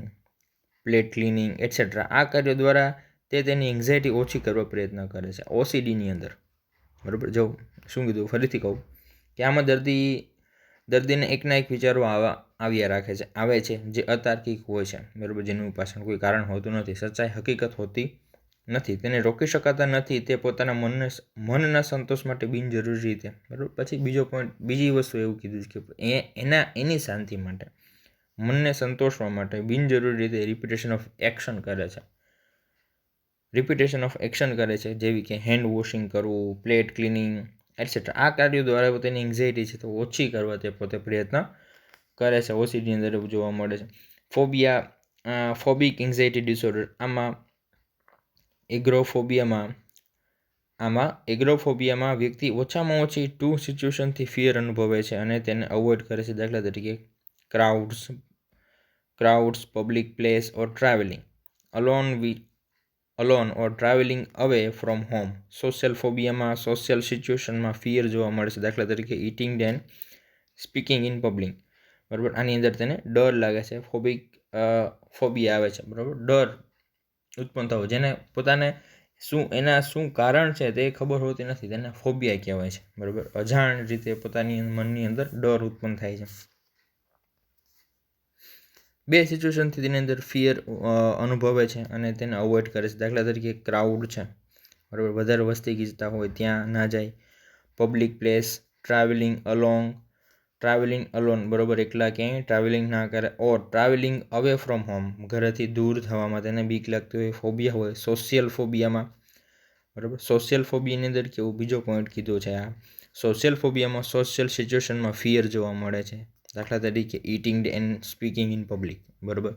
plate cleaning etcetera. આ કાર્યો દ્વારા તે તેની એન્ઝાયટી ઓછી કરવા પ્રયત્ન કરે છે. OCDની અંદર, બરાબર. જો શું કીધું ફરીથી કહું કે આમાં દર્દીને એકના એક વિચારો આવે છે જે અતાર્કિક હોય છે, બરાબર, જેનું પાછળ કોઈ કારણ હોતું નથી, સચ્ચાઈ હકીકત હોતી નથી, તેને રોકી શકાતા નથી. તે પોતાના મનના સંતોષ માટે બિનજરૂરી રીતે, બરાબર. પછી બીજી વસ્તુ એવું કીધું છે કે એની શાંતિ માટે, મનને સંતોષવા માટે બિનજરૂરી રીતે રિપીટેશન ઓફ એક્શન કરે છે, જેવી કે હેન્ડ વોશિંગ કરવું, પ્લેટ ક્લિનિંગ એટસેટ્રા. આ કાર્યો દ્વારા તેની એન્ઝાયટી છે તો ઓછી કરવા તે પોતે પ્રયત્ન કરે છે. OCDની અંદર એવું જોવા મળે છે. Phobic anxiety disorder. આમાં એગ્રોફોબિયામાં વ્યક્તિ ઓછામાં ઓછી 2 સિચ્યુએશનથી ફિયર અનુભવે છે અને તેને અવોઇડ કરે છે. દાખલા તરીકે crowds, public place or travelling alone or travelling away from home. Social ફોબિયામાં સોશિયલ સિચ્યુએશનમાં ફિયર જોવા મળે છે. દાખલા તરીકે eating and speaking in public, બરાબર. આની અંદર તેને ડર લાગે છે, ફોબિયા આવે છે, બરાબર, ડર ઉત્પન્ન થવો, જેને પોતાને શું કારણ છે તે ખબર હોતી નથી, તેને ફોબિયા કહેવાય છે, બરાબર. અજાણ રીતે પોતાની મનની અંદર ડર ઉત્પન્ન થાય છે. બે સિચ્યુએશનથી તેની અંદર ફિયર અનુભવે છે અને તેને અવોઇડ કરે છે. દાખલા તરીકે ક્રાઉડ છે, બરાબર, વધારે વસ્તી ગીચતા હોય ત્યાં ના જાય. પબ્લિક પ્લેસ, ટ્રાવેલિંગ અલોન, બરાબર, એકલા ક્યાંય ટ્રાવેલિંગ ના કરે. ઓર ટ્રાવેલિંગ અવે ફ્રોમ હોમ, ઘરેથી દૂર થવામાં તેને બીક લાગતી હોય, ફોબિયા હોય. સોશિયલ ફોબિયામાં, બરાબર, સોશિયલ ફોબિયાની અંદર કેવું બીજો પોઈન્ટ કીધો છે આ. સોશિયલ ફોબિયામાં સોશિયલ સિચ્યુએશનમાં ફિયર જોવા મળે છે. દાખલા તરીકે eating and speaking in public, બરાબર.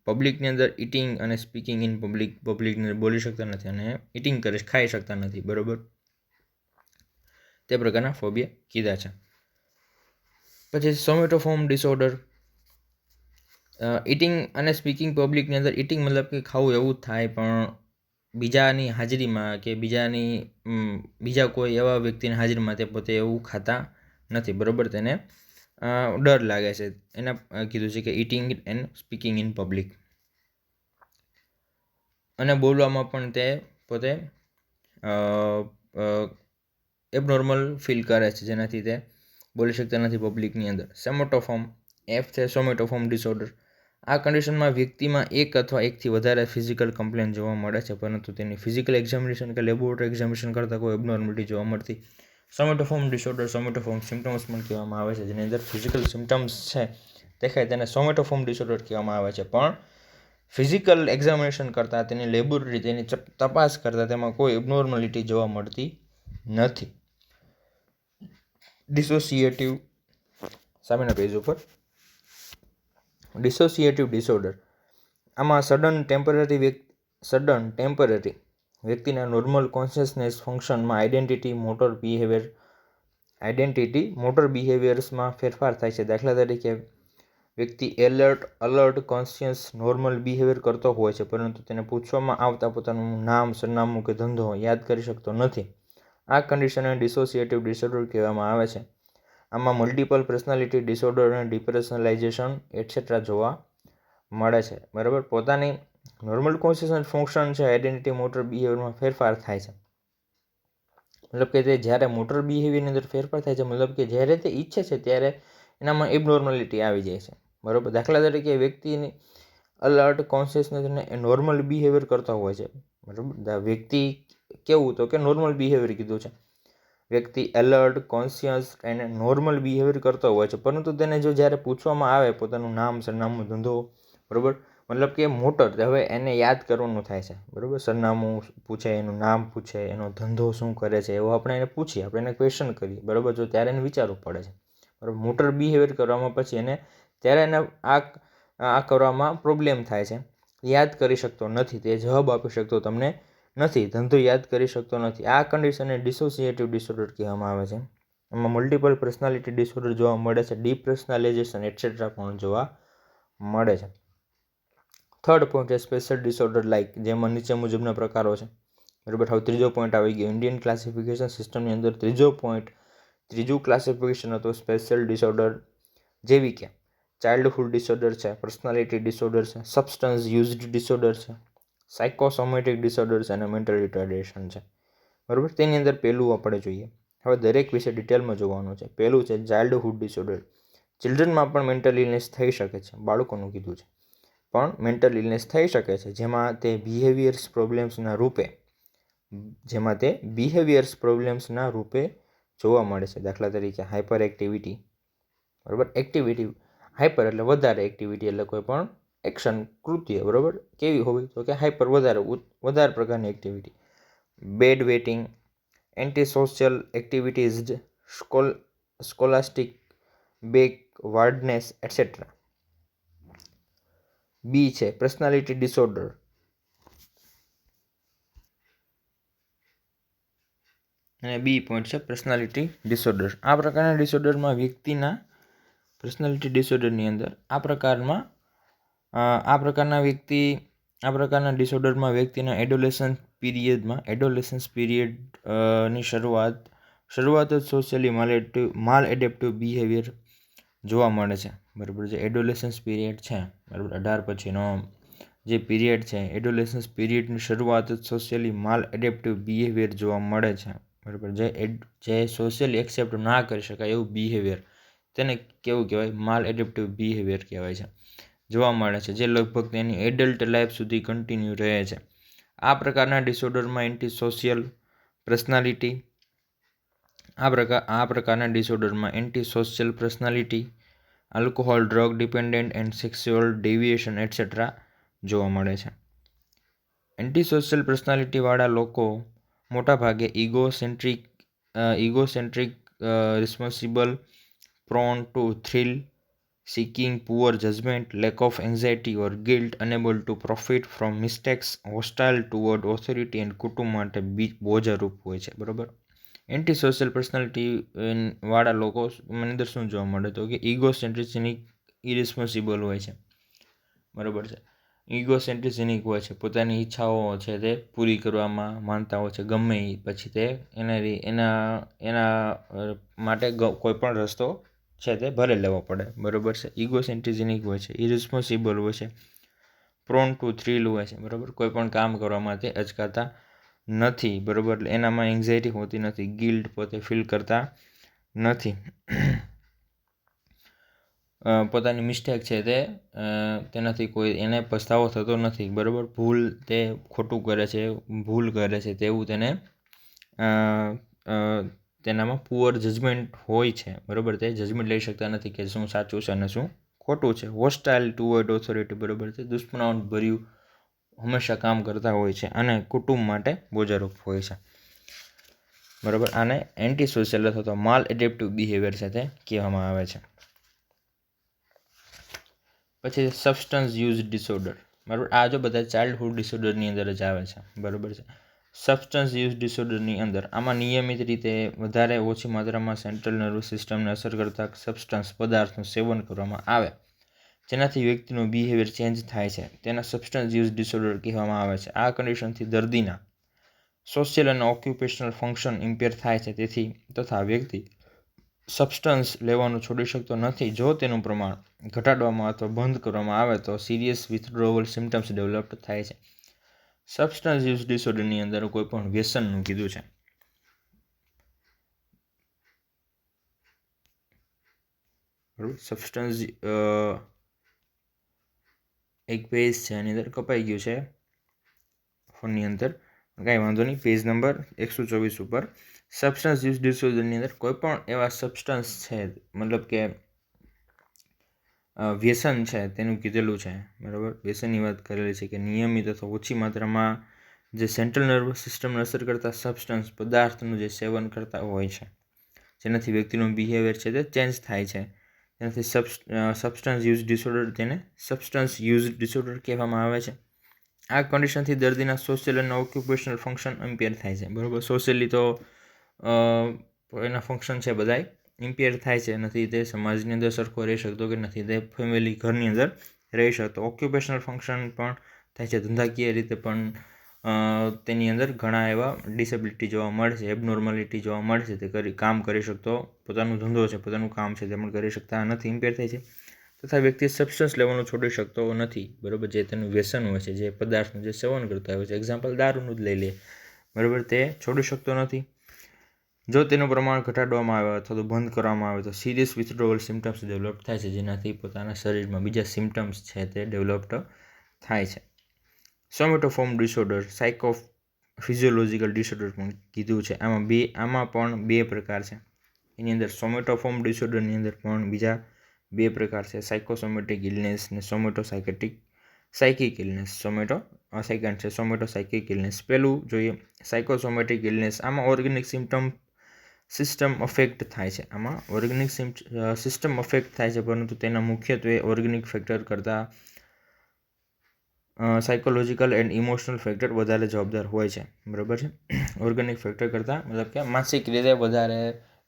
પબ્લિકની અંદર ઇટિંગ અને સ્પીકિંગ ઇન પબ્લિકની અંદર બોલી શકતા નથી અને ઇટિંગ ખાઈ શકતા નથી, બરાબર. તે પ્રકારના ફોબિયા કીધા છે. પછી સોમેટોફોર્મ ડિસઓર્ડર. ઇટિંગ અને સ્પીકિંગ પબ્લિકની અંદર ઇટિંગ મતલબ કે ખાવું એવું જ થાય, પણ બીજાની હાજરીમાં કે બીજા કોઈ એવા વ્યક્તિની હાજરીમાં તે પોતે એવું ખાતા નથી, બરાબર. તેને ડર લાગે છે. એના કીધું છે કે eating and speaking in public. અને બોલવામાં પણ તે પોતે એબનોર્મલ ફીલ કરે છે, જેનાથી તે બોલી શકતા નથી પબ્લિકની અંદર. સોમેટોફોર્મ એફ છે સોમેટોફોર્મ ડિસઓર્ડર. આ કન્ડિશનમાં વ્યક્તિમાં એક અથવા એકથી વધારે ફિઝિકલ કમ્પ્લેન જોવા મળે છે, પરંતુ તેની ફિઝિકલ એક્ઝામિનેશન કે લેબોરેટરી એક્ઝામિનેશન કરતાં કોઈ એબનોર્મલિટી જોવા મળતી. સોમેટોફોર્મ ડિસઓર્ડર સોમેટોફોર્મ સિમ્ટમ્સ પણ કહેવામાં આવે છે, જેની અંદર ફિઝિકલ સિમ્ટમ્સ છે દેખાય તેને સોમેટોફોર્મ ડિસઓર્ડર કહેવામાં આવે છે, પણ ફિઝિકલ એક્ઝામિનેશન કરતાં તેની લેબોરેટરી તેની તપાસ કરતાં તેમાં કોઈ એબનોર્મલિટી જોવા મળતી નથી. ડિસોસિએટિવ, સામેના પેજ ઉપર. Dissociative disorder. આમાં સડન ટેમ્પરરી વ્યક્તિના નોર્મલ કોન્શિયસનેસ ફંક્શનમાં આઇડેન્ટિટી મોટર બિહેવિયર્સમાં ફેરફાર થાય છે. દાખલા તરીકે વ્યક્તિ અલર્ટ કોન્શિયસ નોર્મલ બિહેવિયર કરતો હોય છે, પરંતુ તેને પૂછવામાં આવતા પોતાનું નામ, સરનામું કે ધંધો યાદ કરી શકતો નથી. આ કન્ડિશનને ડિસોસિએટિવ ડિસઓર્ડર કહેવામાં આવે છે. આમાં મલ્ટિપલ પર્સનાલિટી ડિસઓર્ડર અને ડિપર્સનલાઇઝેશન એટસેટ્રા જોવા મળે છે, બરાબર. પોતાની નોર્મલ કોન્શિયસનેસ ફંક્શન છે આઇડેન્ટિટી મોટર બિહેવિયરમાં ફેરફાર થાય છે. મતલબ કે તે જ્યારે મોટર બિહેવિયરની અંદર ફેરફાર થાય છે, મતલબ કે જ્યારે તે ઈચ્છે છે ત્યારે એનામાં એબનોર્મલિટી આવી જાય છે, બરાબર. દાખલા તરીકે વ્યક્તિની અલર્ટ કોન્શિયસનેસ અને નોર્મલ બિહેવિયર કરતો હોય છે, બરાબર. વ્યક્તિ કેવું તો કે નોર્મલ બિહેવિયર કીધું છે. વ્યક્તિ એલર્ટ કોન્શિયસ અને નોર્મલ બિહેવિયર કરતો હોય છે, પરંતુ તેને જો જ્યારે પૂછવામાં આવે પોતાનું નામ, સરનામું, ધંધો, બરાબર, મતલબ કે મોટર હવે એને યાદ કરવાનું થાય છે, બરાબર. સરનામું પૂછે, એનું નામ પૂછે, એનો ધંધો શું કરે છે એવો આપણે એને પૂછીએ, આપણે એને ક્વેશ્ચન કરીએ, બરાબર. જો ત્યારે એને વિચારવું પડે છે, બરાબર. મોટર બિહેવિયર કરવામાં પછી એને ત્યારે એને આ કરવામાં પ્રોબ્લેમ થાય છે. યાદ કરી શકતો નથી, તે જવાબ આપી શકતો તમને નથી, ધંધો યાદ કરી શકતો નથી. આ કન્ડિશનને ડિસોસિએટિવ ડિસઓર્ડર કહેવામાં આવે છે. એમાં મલ્ટિપલ પર્સનાલિટી ડિસઓર્ડર જોવા મળે છે, ડિપર્સનલાઇઝેશન એટસેટ્રા પણ જોવા મળે છે. થર્ડ પોઈન્ટ છે સ્પેશિયલ ડિસઓર્ડર લાઇક, જેમાં નીચે મુજબના પ્રકારો છે, બરાબર. હવે ત્રીજો પોઈન્ટ આવી ગયો. ઇન્ડિયન ક્લાસિફિકેશન સિસ્ટમની અંદર ત્રીજું ક્લાસિફિકેશન હતું સ્પેશિયલ ડિસઓર્ડર, જેવી કે ચાઇલ્ડહુડ ડિસઓર્ડર છે, પર્સનાલિટી ડિસઓર્ડર છે, સબસ્ટન્સ યુઝડ ડિસઓર્ડર છે, સાયકોસોમેટિક ડિસઓર્ડર છે અને મેન્ટલ રિટાર્ડેશન છે, બરાબર. તેની અંદર પહેલું આપણે જોઈએ. હવે દરેક વિશે ડિટેલમાં જોવાનું છે. પહેલું છે ચાઇલ્ડહુડ ડિસઓર્ડર. ચિલ્ડ્રનમાં પણ મેન્ટલ ઇલનેસ થઈ શકે છે, બાળકોનું કીધું છે, પણ મેન્ટલ ઇલનેસ થઈ શકે છે, જેમાં તે બિહેવિયર્સ પ્રોબ્લેમ્સના રૂપે જોવા મળે છે. દાખલા તરીકે હાઇપર એક્ટિવિટી, બરાબર. એક્ટિવિટી હાઇપર એટલે વધારે, એક્ટિવિટી એટલે કોઈ પણ એક્શન કૃત્ય, બરાબર. કેવી હોવી તો કે હાઇપર વધારે પ્રકારની activity. Bed wetting, anti social activities, scholastic backwardness etcetera. B છે પર્સનાલિટી ડિસઓર્ડર. અને બી પોઈન્ટ છે પર્સનાલિટી ડિસઓર્ડર. આ પ્રકારના ડિસઓર્ડરમાં વ્યક્તિના પર્સનાલિટી ડિસઓર્ડરની અંદર આ પ્રકારના ડિસઓર્ડરમાં વ્યક્તિના એડોલેસન્સ પીરિયડની શરૂઆત જ સોશિયલી માલ એડેપ્ટિવ બિહેવિયર જોવા મળે છે, બરાબર. જે એડોલેસન્સ પીરિયડ છે, બરાબર, 18 પછીનો જે પીરિયડ છે એડોલેસન્સ પીરિયડની શરૂઆત જ સોશિયલી માલ એડેપ્ટિવ બિહેવિયર જોવા મળે છે, બરાબર. જે સોશિયલી એક્સેપ્ટ ના કરી શકાય એવું બિહેવિયર, તેને કેવું કહેવાય? માલ એડેપ્ટિવ બિહેવિયર કહેવાય છે, જોવા મળે છે, જે લગભગ તેની એડલ્ટ લાઈફ સુધી કન્ટિન્યુ રહે છે. આ પ્રકારના ડિસઓર્ડરમાં anti social personality alcohol, drug dependent and sexual deviation etcetera જોવા મળે છે. એન્ટી સોશિયલ પર્સનાલિટીવાળા લોકો મોટાભાગે egocentric, responsible, prone to thrill seeking, poor judgment, lack of anxiety or guilt, unable to profit from mistakes, hostile toward authority and કુટુંબ માટે બોજારૂપ હોય છે, બરાબર. એન્ટી સોશિયલ પર્સનાલિટી વાળા લોકો મને અંદર શું જોવા મળે? તો કે ઇગોસેન્ટ્રિસિનિક, ઇરિસ્પોન્સિબલ હોય છે, બરાબર છે. ઇગોસેન્ટ્રિસિનિક હોય છે, પોતાની ઈચ્છાઓ છે તે પૂરી કરવામાં માનતા હોય છે, ગમે એ પછી તે એના માટે કોઈ પણ રસ્તો છે તે ભલે લેવો પડે, બરાબર છે. ઇગોસેન્ટ્રિસિનિક હોય છે, ઇરિસ્પોન્સિબલ હોય છે, પ્રોન ટુ થ્રિલ હોય છે, બરાબર. કોઈ પણ કામ કરવા માટે અચકાતા નથી, બરાબર. એનામાં એન્ઝાયટી હોતી નથી, ગિલ્ટ પોતે ફીલ કરતા નથી, પોતાની મિસ્ટેક છે તેનાથી કોઈ એને પસ્તાવો થતો નથી, બરાબર. તે ખોટું કરે છે, ભૂલ કરે છે તેવું તેનામાં પુઅર જજમેન્ટ હોય છે, બરાબર. તે જજમેન્ટ લઈ શકતા નથી કે શું સાચું છે અને શું ખોટું છે. હોસ્ટાઇલ ટુવર્ડ ઓથોરિટી, બરાબર છે, દુશ્મનાવટ ભર્યું હંમેશા કામ કરતા હોય છે અને કુટુંબ માટે બોજારૂપ હોય છે, બરાબર. આને એન્ટી સોશિયલ અથવા તો માલ એડેપ્ટિવ બિહેવિયર સાથે કહેવામાં આવે છે. પછી સબસ્ટન્સ યુઝ ડિસઓર્ડર, બરાબર. આ જો બધા ચાઇલ્ડહુડ ડિસઓર્ડરની અંદર જ આવે છે, બરાબર છે. સબસ્ટન્સ યુઝ ડિસઓર્ડરની અંદર આમાં નિયમિત રીતે વધારે ઓછી માત્રામાં સેન્ટ્રલ નર્વસ સિસ્ટમને અસર કરતા સબસ્ટન્સ પદાર્થનું સેવન કરવામાં આવે જેનાથી વ્યક્તિનું બિહેવિયર ચેન્જ થાય છે તેના સબસ્ટન્સ યુઝ ડિસઓર્ડર કહેવામાં આવે છે. આ કન્ડિશનથી દર્દીના સોશિયલ અને ઓક્યુપેશનલ ફંક્શન ઇમ્પેર થાય છે તથા વ્યક્તિ સબસ્ટન્સ લેવાનું છોડી શકતો નથી. જો તેનું પ્રમાણ ઘટાડવામાં અથવા બંધ કરવામાં આવે તો સિરિયસ વિથડ્રોવલ સિમ્ટમ્સ ડેવલપ થાય છે. સબસ્ટન્સ યુઝ ડિસઓર્ડરની અંદર કોઈ પણ વ્યસનનું કીધું છે, બરાબર. સબસ્ટન્સ એક પેજ છે એની અંદર કપાઈ ગયું છે ફોનની અંદર, કાંઈ વાંધો નહીં. પેજ નંબર 124 ઉપર સબસ્ટન્સ યુઝ ડિસઓર્ડરની અંદર કોઈ પણ એવા સબસ્ટન્સ છે, મતલબ કે વ્યસન છે તેનું કીધેલું છે, બરાબર. વ્યસનની વાત કરેલી છે કે નિયમિત અથવા ઓછી માત્રામાં જે સેન્ટ્રલ નર્વસ સિસ્ટમને અસર કરતા સબસ્ટન્સ પદાર્થનું જે સેવન કરતા હોય છે જેનાથી વ્યક્તિનું બિહેવિયર છે તે ચેન્જ થાય છે તેનાથી સબસ્ટન્સ યુઝ ડિસઓર્ડર, તેને સબસ્ટન્સ યુઝ ડિસઓર્ડર કહેવામાં આવે છે. આ કન્ડિશનથી દર્દીના સોશિયલ અને ઓક્યુપેશનલ ફંક્શન ઇમ્પેર થાય છે, બરાબર. સોશિયલી તો એના ફંક્શન છે બધાય ઇમ્પેર થાય છે, નથી તે સમાજની અંદર સરખો રહી શકતો કે નથી તે ફેમિલી ઘરની અંદર રહી શકતો. ઓક્યુપેશનલ ફંક્શન પણ થાય છે, ધંધાકીય રીતે પણ તેની અંદર ઘણા એવા ડિસેબિલિટી જોવા મળે છે, એબનોર્માલિટી જોવા મળે છે. તે કામ કરી શકતો, પોતાનો ધંધો છે, પોતાનું કામ છે તે પણ કરી શકતા નથી, ઇમ્પેર થાય છે. તથા વ્યક્તિ સબસ્ટન્સ લેવાનું છોડી શકતો નથી, બરાબર. જે તેનું વ્યસન હોય છે, જે પદાર્થનું જે સેવન કરતા હોય છે, એક્ઝામ્પલ દારૂનું જ લઈ લે, બરાબર. તે છોડી શકતો નથી. જો તેનું પ્રમાણ ઘટાડવામાં આવે અથવા તો બંધ કરવામાં આવે તો સિરિયસ વિથડ્રોવલ સિમ્ટમ્સ ડેવલપ થાય છે જેનાથી પોતાના શરીરમાં બીજા સિમ્ટમ્સ છે તે ડેવલપ થાય છે. સોમેટોફોર્મ ડિસઓર્ડર, ફિઝિયોલોજિકલ ડિસઓર્ડર પણ કીધું છે. આમાં પણ બે પ્રકાર છે. એની અંદર સોમેટોફોર્મ ડિસઓર્ડરની અંદર પણ બીજા બે પ્રકાર છે, સાયકોસોમેટિક ઇલનેસ અને સાયકિક ઇલનેસ. સોમેટોસાયકિક ઇલનેસ પહેલું જોઈએ, સાયકોસોમેટિક ઇલનેસ. આમાં ઓર્ગેનિક સિસ્ટમ અફેક્ટ થાય છે. પરંતુ તેના મુખ્યત્વે ઓર્ગેનિક ફેક્ટર કરતાં સાયકોલોજીકલ એન્ડ ઇમોશનલ ફેક્ટર વધારે જવાબદાર હોય છે, બરાબર છે. ઓર્ગેનિક ફેક્ટર કરતાં મતલબ કે માનસિક રીતે વધારે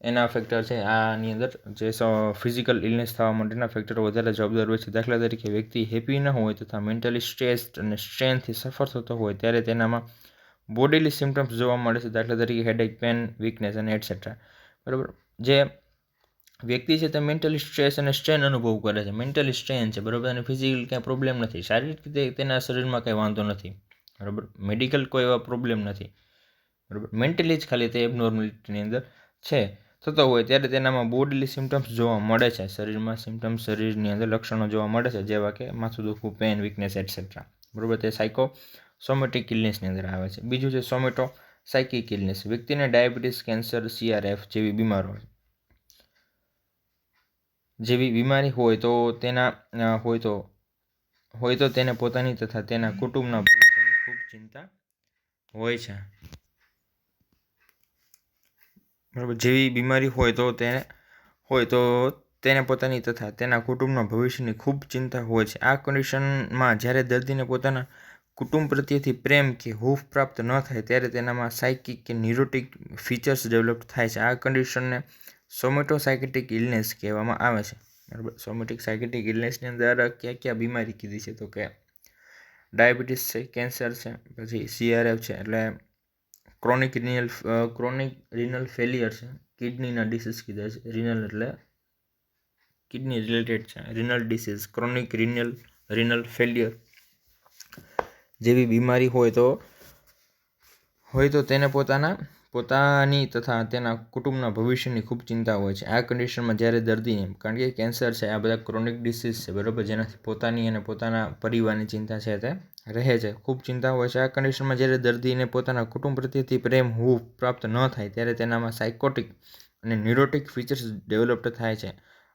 એના ફેક્ટર છે આની અંદર જે ફિઝિકલ ઇલનેસ થવા માટેના ફેક્ટરો વધારે જવાબદાર હોય છે. દાખલા તરીકે વ્યક્તિ હેપી ન હોય તથા મેન્ટલી સ્ટ્રેસ્ડ અને સ્ટ્રેનથી સફર થતો હોય ત્યારે તેનામાં બોડીલી સિમ્ટમ્સ જોવા મળે છે. દાખલા તરીકે હેડેક, પેન, વીકનેસ અને એટસેટ્રા, બરાબર. જે વ્યક્તિ છે તે મેન્ટલી સ્ટ્રેસ અને સ્ટ્રેન અનુભવ કરે છે, મેન્ટલી સ્ટ્રેન છે, બરાબર, અને ફિઝિકલ કાંઈ પ્રોબ્લેમ નથી, શારીરિક રીતે તેના શરીરમાં કંઈ વાંધો નથી, બરાબર, મેડિકલ કોઈ એવા પ્રોબ્લેમ નથી, બરાબર, મેન્ટલી જ ખાલી તે એબનોર્મલિટીની અંદર છે થતો હોય ત્યારે તેનામાં બોડીલી સિમ્ટમ્સ જોવા મળે છે, શરીરમાં સિમ્ટમ્સ, શરીરની અંદર લક્ષણો જોવા મળે છે, જેવા કે માથું દુખવું, પેન, વીકનેસ એટસેટ્રા, બરાબર, તે સાયકોસોમેટિક ઇલનેસની અંદર આવે છે. બીજું છે સોમેટો સાયકિક ઇલનેસ. વ્યક્તિને ડાયાબિટીસ, કેન્સર, CRF જેવી બીમારી હોય તો તેને પોતાની તથા તેના કુટુંબના ભવિષ્યની ખૂબ ચિંતા હોય છે, બરાબર. જેવી બીમારી હોય તો તેને પોતાની તથા તેના કુટુંબના ભવિષ્યની ખૂબ ચિંતા હોય છે. આ કન્ડિશનમાં જ્યારે દર્દીને પોતાના કુટુંબ પ્રત્યેથી પ્રેમ કે હૂંફ પ્રાપ્ત ન થાય ત્યારે તેનામાં સાયકિક કે ન્યુરોટિક ફીચર્સ ડેવલપ થાય છે. આ કન્ડિશનને સોમેટો સાયકેટિક ઇલનેસ કહેવામાં આવે છે, બરાબર. સોમેટિક સાયકેટિક ઇલનેસની અંદર ક્યાં બીમારી કીધી છે તો કે ડાયાબિટીસ છે, કેન્સર છે, પછી CRF છે એટલે ક્રોનિક રિનલ ફેલિયર છે, કિડનીના ડિસીઝ કીધા છે, રિનલ એટલે કિડની રિલેટેડ છે, renal disease, chronic renal failure જેવી બીમારી હોય તો તેને પોતાની તથા તેના કુટુંબના ભવિષ્યની ખૂબ ચિંતા હોય છે. આ કન્ડિશનમાં જ્યારે દર્દીને, કારણ કે કેન્સર છે, આ બધા ક્રોનિક ડિસીઝ છે, બરાબર, જેનાથી પોતાની અને પોતાના પરિવારની ચિંતા છે તે રહે છે, ખૂબ ચિંતા હોય છે. આ કન્ડિશનમાં જ્યારે દર્દીને પોતાના કુટુંબ પ્રત્યેથી પ્રેમ હૂંફ પ્રાપ્ત ન થાય ત્યારે તેનામાં સાયકોટિક અને ન્યુરોટિક ફીચર્સ ડેવલપ થાય છે.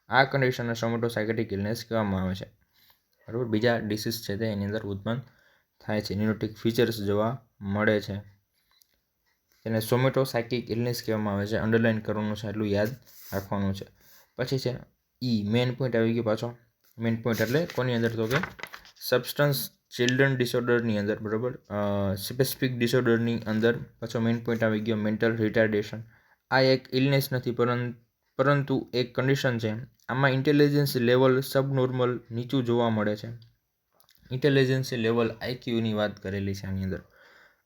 આ કન્ડિશનને સોમેટો સાયકેટિક ઇલનેસ કહેવામાં આવે છે, બરાબર. બીજા ડિસીઝ છે તે એની અંદર ઉત્પન્ન થાય છે, ન્યુરોટિક ફીચર્સ જોવા મળે છે, તેને સોમેટો સાયકિક ઇલનેસ કહેવામાં આવે છે. અંડરલાઇન કરવાનું છે, એટલું યાદ રાખવાનું છે. પછી છે મેઇન પોઈન્ટ આવી ગયો પાછો. મેઇન પોઈન્ટ એટલે કોની અંદર તો કે સબસ્ટન્સ ચિલ્ડ્રન ડિસઓર્ડરની અંદર, બરાબર, સ્પેસિફિક ડિસઓર્ડરની અંદર પાછો મેઇન પોઈન્ટ આવી ગયો મેન્ટલ રિટાર્ડેશન. આ એક ઇલનેસ નથી પરંતુ એક કન્ડિશન છે. આમાં ઇન્ટેલિજન્સ લેવલ સબનોર્મલ નીચું જોવા મળે છે. ઇન્ટેલિજન્સી લેવલ IQની વાત કરેલી છે આની અંદર,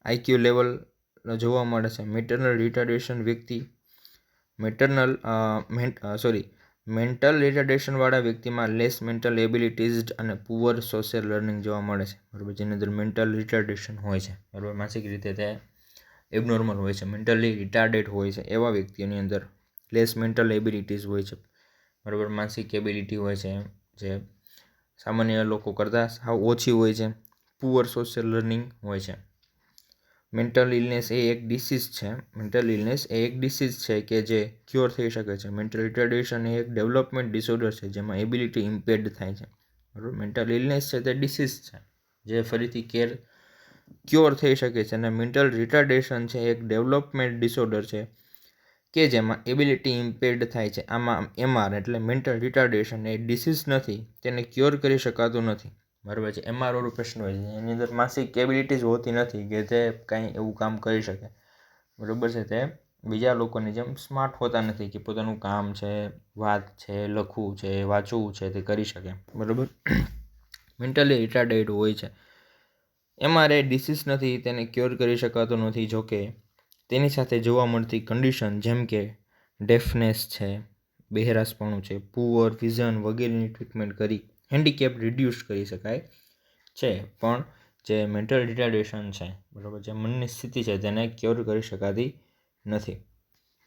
IQ લેવલ જોવા મળે છે. મેન્ટલ રિટાર્ડેશનવાળા વ્યક્તિમાં લેસ મેન્ટલ એબિલિટીઝ અને પુઅર સોશિયલ લર્નિંગ જોવા મળે છે, બરાબર, જેની અંદર મેન્ટલ રિટાર્ડેશન હોય છે, બરાબર, માનસિક રીતે તે એબનોર્મલ હોય છે, મેન્ટલી રિટાર્ડેડ હોય છે, એવા વ્યક્તિઓની અંદર લેસ મેન્ટલ એબિલિટીઝ હોય છે, બરાબર, માનસિક એબિલિટી હોય છે જે સામાન્ય લોકો કરતાં સાવ ઓછી હોય છે. પુઅર સોશિયલ લર્નિંગ હોય છે. મેન્ટલ ઇલનેસ એ એક ડિસીઝ છે કે જે ક્યોર થઈ શકે છે. મેન્ટલ રિટાર્ડેશન એ એક ડેવલપમેન્ટ ડિસઓર્ડર છે જેમાં એબિલિટી ઇમ્પેર્ડ થાય છે, બરાબર. મેન્ટલ ઇલનેસ છે તે ડિસીઝ છે જે ફરીથી ક્યોર થઈ શકે છે, અને મેન્ટલ રિટાર્ડેશન છે એક ડેવલપમેન્ટ ડિસઓર્ડર છે કે જેમાં એબિલિટી ઇમ્પેર્ડ થાય છે. આમાં MR એટલે મેન્ટલ રિટાર્ડેશન એ ડિસીઝ નથી, તેને ક્યોર કરી શકાતું નથી, બરાબર છે. MR વાળું પેશન્ટ હોય છે એની અંદર માનસિક એબિલિટીઝ હોતી નથી કે તે કાંઈ એવું કામ કરી શકે, બરાબર છે. તે બીજા લોકોની જેમ સ્માર્ટ હોતા નથી કે પોતાનું કામ છે, વાત છે, લખવું છે, વાંચવું છે તે કરી શકે, બરાબર. મેન્ટલી રિટાર્ડેડ હોય છે. MR એ ડિસીઝ નથી, તેને ક્યોર કરી શકાતો નથી. જોકે તેની સાથે જોવા મળતી કન્ડિશન જેમ કે ડેફનેસ છે, બહેરાશપણું છે, પુઅર વિઝન વગેરેની ટ્રીટમેન્ટ કરી હેન્ડીકેપ રિડ્યુસ કરી શકાય છે, પણ જે મેન્ટલ રિટાર્ડેશન છે, બરાબર, જે મનની સ્થિતિ છે તેને ક્યોર કરી શકાતી નથી.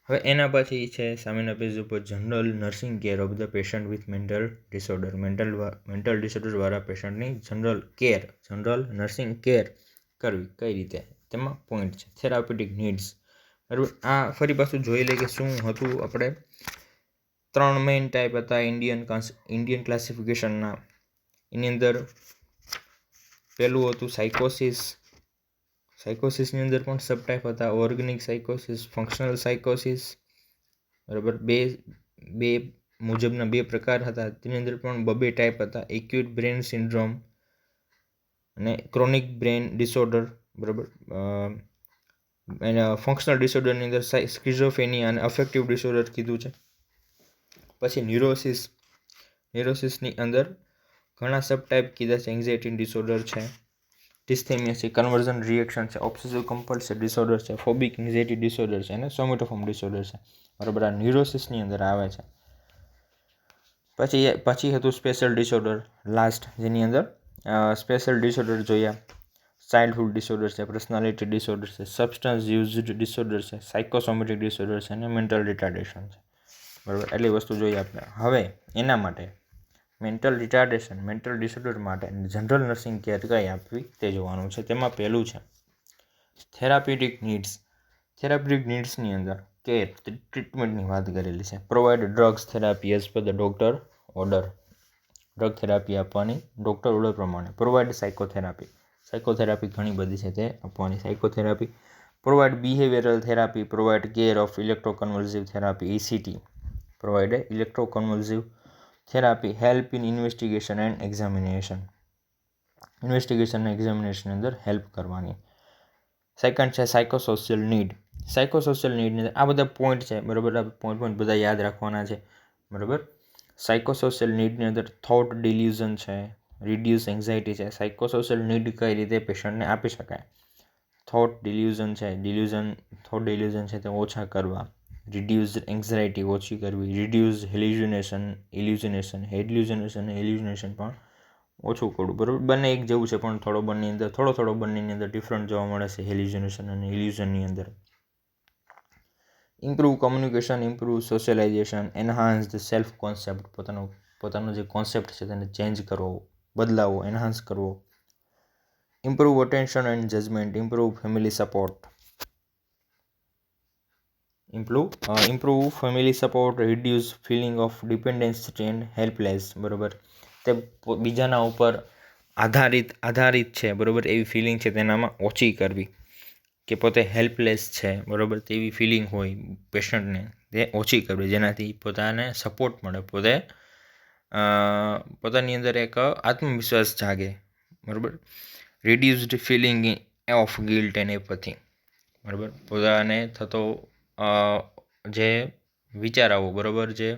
હવે એના પછી છે સામેના પેજ ઉપર general nursing care of the patient with mental disorder. Mental ડિસઓર્ડરવાળા પેશન્ટની જનરલ નર્સિંગ કેર કરવી કઈ રીતે, તેમાં પોઈન્ટ છે. થેરાપ્યુટિક નીડ્સ, બરાબર. આ ફરી પાછું જોઈ લઈએ કે શું હતું. આપણે 3 મેઇન ટાઈપ હતા ઇન્ડિયન ક્લાસિફિકેશનના. એની અંદર પહેલું હતું સાયકોસિસની અંદર પણ સબ ટાઈપ હતા, ઓર્ગેનિક સાયકોસિસ, ફંક્શનલ સાયકોસિસ, બરાબર. બે મુજબના 2 પ્રકાર હતા. તેની અંદર પણ 2 ટાઈપ હતા, એક્યુટ બ્રેન સિન્ડ્રોમ અને ક્રોનિક બ્રેન ડિસઓર્ડર, બરાબર. એના ફંક્શનલ ડિસઓર્ડરની અંદર સ્કિઝોફ્રેનિયા અને અફેક્ટિવ ડિસઓર્ડર કીધું છે. પછી ન્યુરોસિસની અંદર ઘણા સબ ટાઈપ કીધા છે. એન્ઝાઇટી ડિસઓર્ડર છે, ડિસ્થેમિયા છે, કન્વર્ઝન રિએક્શન છે, ઓબ્સેસિવ કમ્પલ્સિવ ડિસઓર્ડર છે, ફોબિક એન્ઝાઇટી ડિસઓર્ડર છે અને સોમેટોફોર્મ ડિસઓર્ડર છે, બરાબર. આ ન્યુરોસિસની અંદર આવે છે. પછી હતું સ્પેશિયલ ડિસઓર્ડર લાસ્ટ, જેની અંદર સ્પેશિયલ ડિસઓર્ડર જોયા. ચાઇલ્ડહુડ ડિસઓર્ડર છે, પર્સનાલિટી ડિસઓર્ડર છે, સબસ્ટન્સ યુઝડ ડિસઓર્ડર છે, સાયકોસોમેટિક ડિસઓર્ડર છે અને મેન્ટલ રિટાર્ડેશન છે. બરાબર, એટલી વસ્તુ જોઈએ આપણે. હવે એના માટે મેન્ટલ રિટાર્ડેશન, મેન્ટલ ડિસઓર્ડર માટે જનરલ નર્સિંગ કેર કઈ આપવી તે જોવાનું છે. તેમાં પહેલું છે થેરાપ્યુટિક નીડ્સ. થેરાપ્યુટિક નીડ્સની અંદર કેર ટ્રીટમેન્ટની વાત કરેલી છે. Provide drugs therapy as per the doctor order. Drug therapy આપવાની ડૉક્ટર ઓર્ડર પ્રમાણે. Provide psychotherapy. સાયકોથેરાપી ઘણી બધી છે તે આપવાની. Psychotherapy. Provide behavioural therapy. Provide care of electroconvulsive therapy ECT. Provide electroconvulsive therapy. Help in investigation and examination. Investigation અને એક્ઝામિનેશનની અંદર હેલ્પ કરવાની. સેકન્ડ છે સાયકોસોશિયલ નીડ. સાયકોસોશિયલ નીડની આ બધા પોઈન્ટ છે, બરાબર. આ પોઈન્ટ બધા યાદ રાખવાના છે, બરાબર. સાયકોસોશિયલ નીડની અંદર થોટ ડિલ્યુઝન છે, રિડ્યુસ એન્ઝાઇટી છે. સાયકોસોશિયલ નીડ કઈ રીતે પેશન્ટને આપી શકાય? થોટ ડિલ્યુઝન છે, થોટ ડિલ્યુઝન છે તે ઓછા કરવા. રિડ્યુસ એન્ઝાઇટી ઓછી કરવી. રિડ્યુસ હેલ્યુસિનેશન પણ ઓછું કરવું, બરાબર. બંને એક જેવું છે પણ થોડો બંનેની અંદર ડિફરન્ટ જોવા મળે છે હેલ્યુસિનેશન અને ઇલ્યુઝનની અંદર. Improve communication, improve socialization, enhance the self concept. પોતાનો જે કોન્સેપ્ટ છે તેને ચેન્જ કરવો, બદલાવો, એનહાન્સ કરવો. Improve attention and judgement, improve family support. Improve family support, reduce feeling of dependency and helpless, બરાબર. તે બીજાના ઉપર આધારિત છે, બરાબર, એવી ફિલિંગ છે તેનામાં ઓછી કરવી. કે પોતે હેલ્પલેસ છે, બરાબર, તેવી ફિલિંગ હોય પેશન્ટને, તે ઓછી કરવી, જેનાથી પોતાને સપોર્ટ મળે, પોતાની અંદર એક આત્મવિશ્વાસ જાગે, બરાબર. Reduced feeling of guilt and apathy, બરાબર. પોતાને થતો જે વિચાર આવો, બરાબર, જે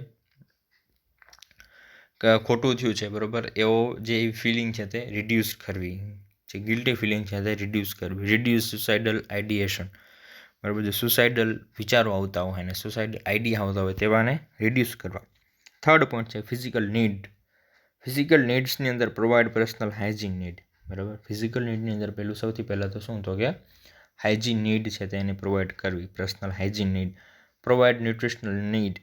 ખોટું થયું છે, બરાબર, એવો જે ફિલિંગ છે તે રિડ્યુસ કરવી. જે ગિલ્ટી ફિલિંગ છે તે રિડ્યુસ કરવી. રિડ્યુસ સુસાઇડલ આઈડિએશન, બરાબર. જે સુસાઇડલ વિચારો આવતા હોય ને સુસાઇડલ આઈડિયા આવતા હોય તેવાને રિડ્યુસ કરવા. થર્ડ પોઈન્ટ છે ફિઝિકલ નીડ. ફિઝિકલ નીડ્સની અંદર પ્રોવાઈડ પર્સનલ હાઇજીન નીડ, બરાબર. ફિઝિકલ નીડની અંદર સૌથી પહેલાં તો શું તો કે હાઇજીન નીડ છે તેને પ્રોવાઈડ કરવી, personal hygiene need. Provide nutritional need.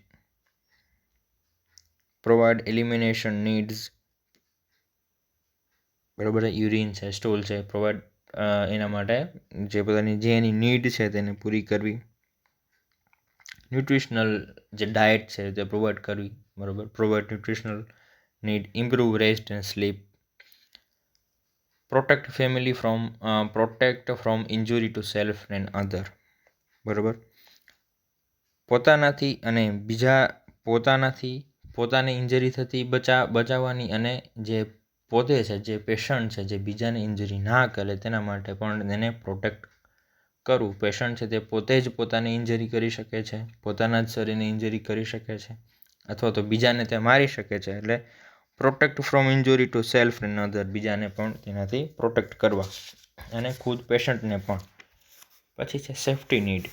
Provide elimination needs, બરાબર. યુરિન છે, સ્ટૂલ છે, પ્રોવાઈડ એના માટે જે પોતાની જે એની નીડ છે તેને પૂરી કરવી. ન્યુટ્રિશનલ જે ડાયટ છે તે પ્રોવાઈડ કરવી, બરાબર. Provide nutritional need. Improve rest and sleep. Protect from injury to self and other, બરાબર. પોતાને ઇન્જરી થતી બચાવવાની અને જે પોતે છે, જે પેશન્ટ છે, જે બીજાને ઇન્જરી ના કરે તેના માટે પણ એને પ્રોટેક્ટ કરવું. પેશન્ટ છે તે પોતે જ પોતાને ઇન્જરી કરી શકે છે, પોતાના જ શરીરને ઇન્જરી કરી શકે છે, અથવા તો બીજાને તે મારી શકે છે. એટલે protect from injury to self and other, બીજાને પણ તેનાથી પ્રોટેક્ટ કરવા અને ખુદ પેશન્ટને પણ. પછી છે સેફ્ટી નીડ.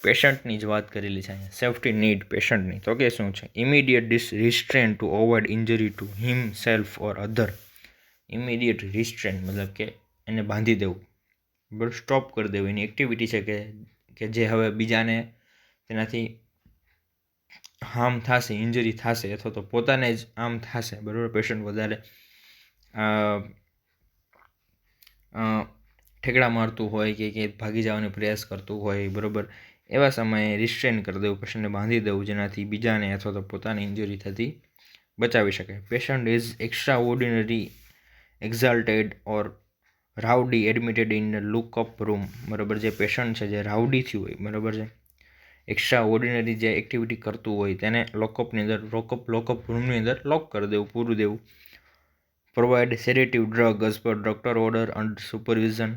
પેશન્ટની જ વાત કરેલી છે અહીંયા. સેફ્ટી નીડ પેશન્ટની તો કે શું છે? Immediate restraint to avoid injury to himself or other. Immediate restraint મતલબ કે એને બાંધી દેવું, બરાબર, સ્ટોપ કરી દેવું. એની એક્ટિવિટી છે કે જે હવે બીજાને તેનાથી હાર્મ થશે, ઇન્જરી થશે, અથવા તો પોતાને જ હાર્મ થશે, બરાબર. પેશન્ટ વધારે ઠેકડા મારતું હોય કે ભાગી જવાનો પ્રયાસ કરતું હોય, બરાબર, એવા સમયે રિસ્ટ્રેન કરી દેવું, પેશન્ટને બાંધી દેવું, જેનાથી બીજાને અથવા તો પોતાને ઇન્જરી થતી બચાવી શકાય. Patient is extraordinary exalted or rowdy admitted in lockup room, બરાબર. જે પેશન્ટ છે જે રાઉડી થયું હોય, બરાબર છે, એક્સ્ટ્રા ઓર્ડિનરી જે એક્ટિવિટી કરતું હોય તેને લોકઅપ રૂમની અંદર લોક કરી દેવું, પૂરું દેવું. Provide sedative drug as per doctor order under supervision.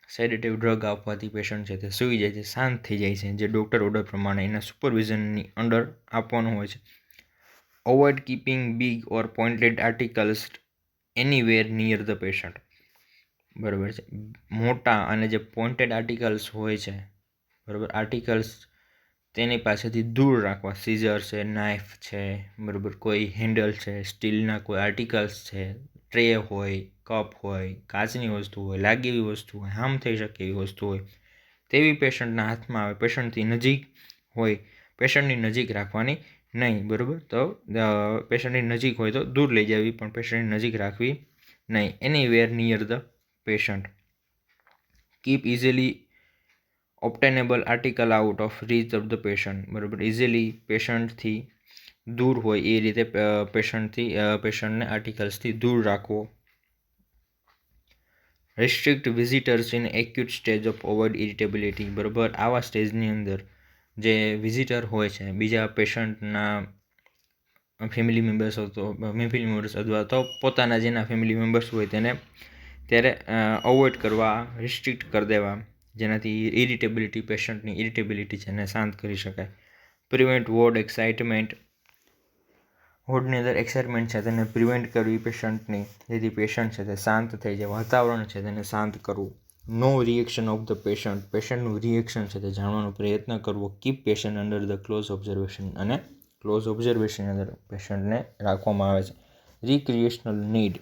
Sedative drug આપવાથી પેશન્ટ છે તે સૂઈ જાય છે, શાંત થઈ જાય છે, જે ડૉક્ટર ઓર્ડર પ્રમાણે એના સુપરવિઝનની અંડર આપવાનું હોય છે. Avoid keeping big or pointed articles anywhere near the patient, બરાબર છે. મોટા અને જે પોઇન્ટેડ આર્ટિકલ્સ હોય છે, બરાબર, આર્ટિકલ્સ તેની પાસેથી દૂર રાખવા. સીઝર છે, નાઇફ છે, બરાબર, કોઈ હેન્ડલ છે, સ્ટીલના કોઈ આર્ટિકલ્સ છે, ટ્રે હોય, કપ હોય, કાચની વસ્તુ હોય, લાગે એવી વસ્તુ હોય, હાર્મ થઈ શકે એવી વસ્તુ હોય, તેવી પેશન્ટના હાથમાં આવે, પેશન્ટથી નજીક હોય, પેશન્ટની નજીક રાખવાની નહીં, બરાબર. તો પેશન્ટની નજીક હોય તો દૂર લઈ જવી, પણ પેશન્ટની નજીક રાખવી નહીં. Anywhere near the patient. Keep easily obtainable article out of reach of the patient, બરાબર. ઇઝીલી પેશન્ટથી દૂર હોય એ રીતે પેશન્ટને આર્ટિકલ્સથી દૂર રાખવો. Restrict visitors in acute stage of avoid irritability, બરાબર. આવા સ્ટેજની અંદર જે વિઝિટર હોય છે, બીજા પેશન્ટના ફેમિલી મેમ્બર્સ અથવા તો પોતાના જેના ફેમિલી મેમ્બર્સ હોય તેને ત્યારે અવોઇડ કરવા, રિસ્ટ્રિક્ટ કરી દેવા, જેનાથી ઇરિટેબિલિટી, પેશન્ટની ઇરિટેબિલિટી છે એને શાંત કરી શકાય. પ્રિવેન્ટ વોર્ડ એક્સાઇટમેન્ટ, વોર્ડની અંદર એક્સાઇટમેન્ટ છે તેને પ્રિવેન્ટ કરવી પેશન્ટની, જેથી પેશન્ટ છે તે શાંત થઈ જાય, વાતાવરણ છે તેને શાંત કરવું. Know reaction of the patient, પેશન્ટનું રિએક્શન છે તે જાણવાનો પ્રયત્ન કરવો. Keep patient under the close observation, અને ક્લોઝ ઓબ્ઝર્વેશન અંદર પેશન્ટને રાખવામાં આવે છે. Recreational need,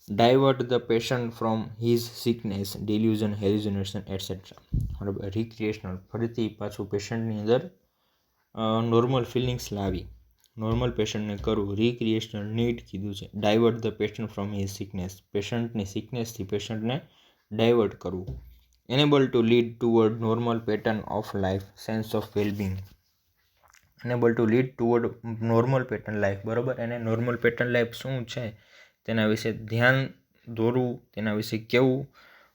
divert the patient from his sickness, delusion, hallucination etcetera, બરાબર. રિક્રિએશનલ, ફરીથી પાછું પેશન્ટની અંદર નોર્મલ ફિલિંગ્સ લાવી, નોર્મલ પેશન્ટને કરવું. રિક્રિએશનલ નીડ કીધું છે. Divert the patient from his sickness, પેશન્ટની સિકનેસથી પેશન્ટને ડાયવર્ટ કરવું. Enable to lead toward normal pattern of life, sense of wellbeing. Enable to lead toward normal pattern life, બરાબર. એને નોર્મલ પેટર્ન લાઈફ શું છે તેના વિશે ધ્યાન દોરવું, તેના વિશે કહેવું,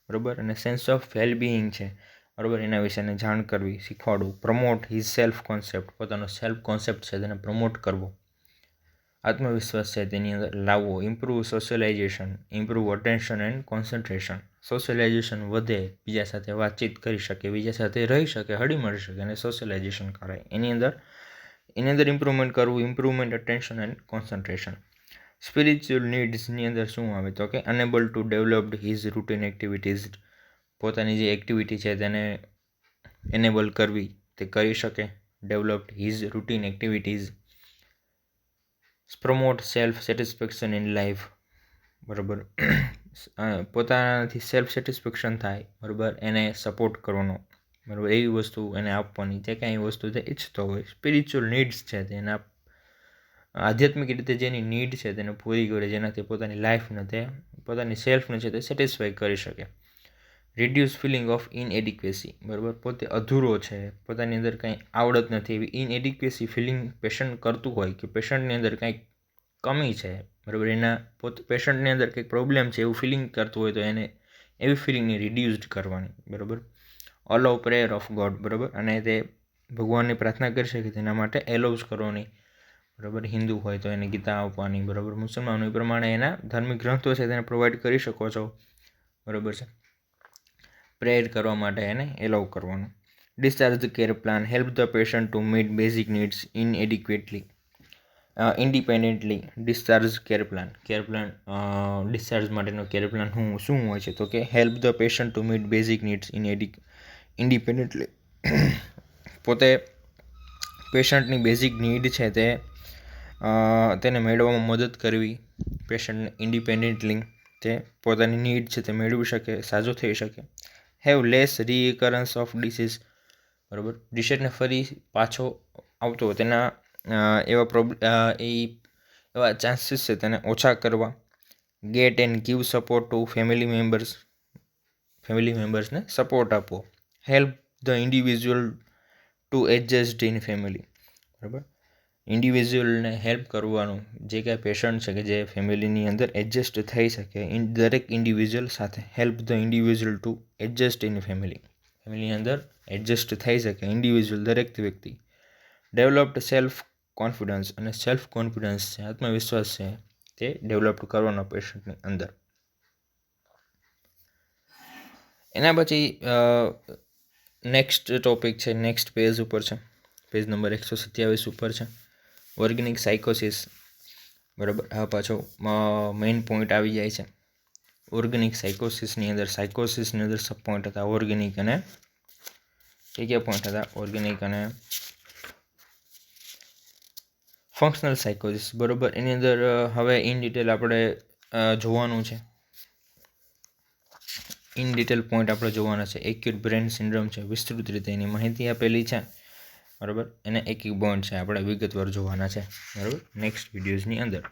બરાબર. અને સેન્સ ઓફ વેલબિંગ છે, બરાબર, એના વિશે એને જાણ કરવી, શીખવાડવું. પ્રમોટ હિઝ સેલ્ફ કોન્સેપ્ટ, પોતાનો સેલ્ફ કોન્સેપ્ટ છે તેને પ્રમોટ કરવો, આત્મવિશ્વાસ છે તેની અંદર લાવવો. Improve socialisation, improve attention and concentration, socialisation વધે, બીજા સાથે વાતચીત કરી શકે, બીજા સાથે રહી શકે, હળી મળી શકે, અને સોશિયલાઇઝેશન કરાય. એની અંદર ઇમ્પ્રુવમેન્ટ કરવું, improvement attention and concentration. Spiritual નીડ્સની અંદર શું આવે તો કે enable to developed his routine activities, પોતાની જે એક્ટિવિટી છે તેને એનેબલ કરવી, તે કરી શકે. Developed his routine activities. Promote self satisfaction in life, બરાબર. પોતાનાથી સેલ્ફ સેટિસ્ફેક્શન થાય, બરાબર, એને સપોર્ટ કરવાનો, બરાબર, એવી વસ્તુ એને આપવાની જે કાંઈ વસ્તુ તે ઈચ્છતો હોય. સ્પિરિચ્યુઅલ નીડ્સ છે તેના આધ્યાત્મિક રીતે જેની નીડ છે તેને પૂરી કરે, જેનાથી પોતાની લાઈફને તે પોતાની સેલ્ફને છે તે સેટિસ્ફાઈ કરી શકે. રિડ્યુસ ફિલિંગ ઓફ ઇનએડિક્વેસી, બરાબર. પોતે અધૂરો છે, પોતાની અંદર કંઈ આવડત નથી, એવી ઇનએડિક્વેસી ફિલિંગ પેશન્ટ કરતું હોય કે પેશન્ટની અંદર કંઈક કમી છે, બરાબર, એના પેશન્ટની અંદર કંઈક પ્રોબ્લેમ છે એવું ફિલિંગ કરતું હોય તો એને એવી ફિલિંગને રિડ્યુસ્ડ કરવાની, બરાબર. અલાઉ પ્રેયર ઓફ ગોડ, બરાબર, અને તે ભગવાનની પ્રાર્થના કરી શકે તેના માટે એલાઉઝ કરવાની, બરાબર. હિન્દુ હોય તો એને ગીતા આપવાની, બરાબર. મુસલમાનો એ પ્રમાણે એના ધાર્મિક ગ્રંથો છે તેને પ્રોવાઈડ કરી શકો છો, બરાબર છે. પ્રેયર કરવા માટે એને એલાઉ કરવાનું. Discharge care plan, help the patient to meet basic needs independently. Discharge care plan, discharge માટેનો કેર પ્લાન શું હોય છે તો કે help the patient to meet basic needs independently. પોતે પેશન્ટની બેઝિક નીડ છે તેને મેળવવામાં મદદ કરવી, પેશન્ટને ઇન્ડિપેન્ડન્ટલી તે પોતાની નીડ છે તે મેળવી શકે, સાજો થઈ શકે. હેવ લેસ રીકરન્સ ઓફ ડિસીઝ, બરાબર. ડિસીઝને ફરી પાછો આવતો તેના એવા ચાન્સીસ છે તેને ઓછા કરવા. Get and give support to family મેમ્બર્સને સપોર્ટ આપવો. Help the individual to adjust in family, બરાબર. ઇન્ડિવિજ્યુઅલને હેલ્પ કરવાનું, જે કાંઈ પેશન્ટ છે કે જે ફેમિલીની અંદર એડજસ્ટ થઈ શકે, દરેક ઇન્ડિવિજ્યુઅલ સાથે. Help the individual to adjust in ફેમિલીની અંદર એડજસ્ટ થઈ શકે ઇન્ડિવિજ્યુઅલ, દરેક વ્યક્તિ. ડેવલપ્ડ સેલ્ફ કોન્ફિડન્સ, અને સેલ્ફ કોન્ફિડન્સ છે, આત્મવિશ્વાસ છે તે ડેવલપ કરવાનો પેશન્ટની અંદર. એના પછી નેક્સ્ટ ટોપિક છે, નેક્સ્ટ પેજ ઉપર છે, પેજ નંબર 127 ઉપર છે, ઓર્ગેનિક સાયકોસિસ, બરાબર. આ પાછો મેઇન પોઈન્ટ આવી જાય છે. ઓર્ગેનિક સાયકોસિસની અંદર સબ પોઈન્ટ હતા ઓર્ગેનિક અને કયા પોઈન્ટ હતા? ઓર્ગેનિક અને ફંક્શનલ સાયકોસિસ, બરાબર. એની અંદર હવે ઇન ડિટેલ આપણે જોવાનું છે. ઇન ડિટેલ પોઈન્ટ આપણે જોવાના છે. એક્યુટ બ્રેન સિન્ડ્રોમ છે, વિસ્તૃત રીતે એની માહિતી આપેલી છે, બરાબર. એને એક પોઈન્ટ છે આપણે વિગતવાર જોવાના છે, બરાબર, નેક્સ્ટ વિડીયોઝની અંદર.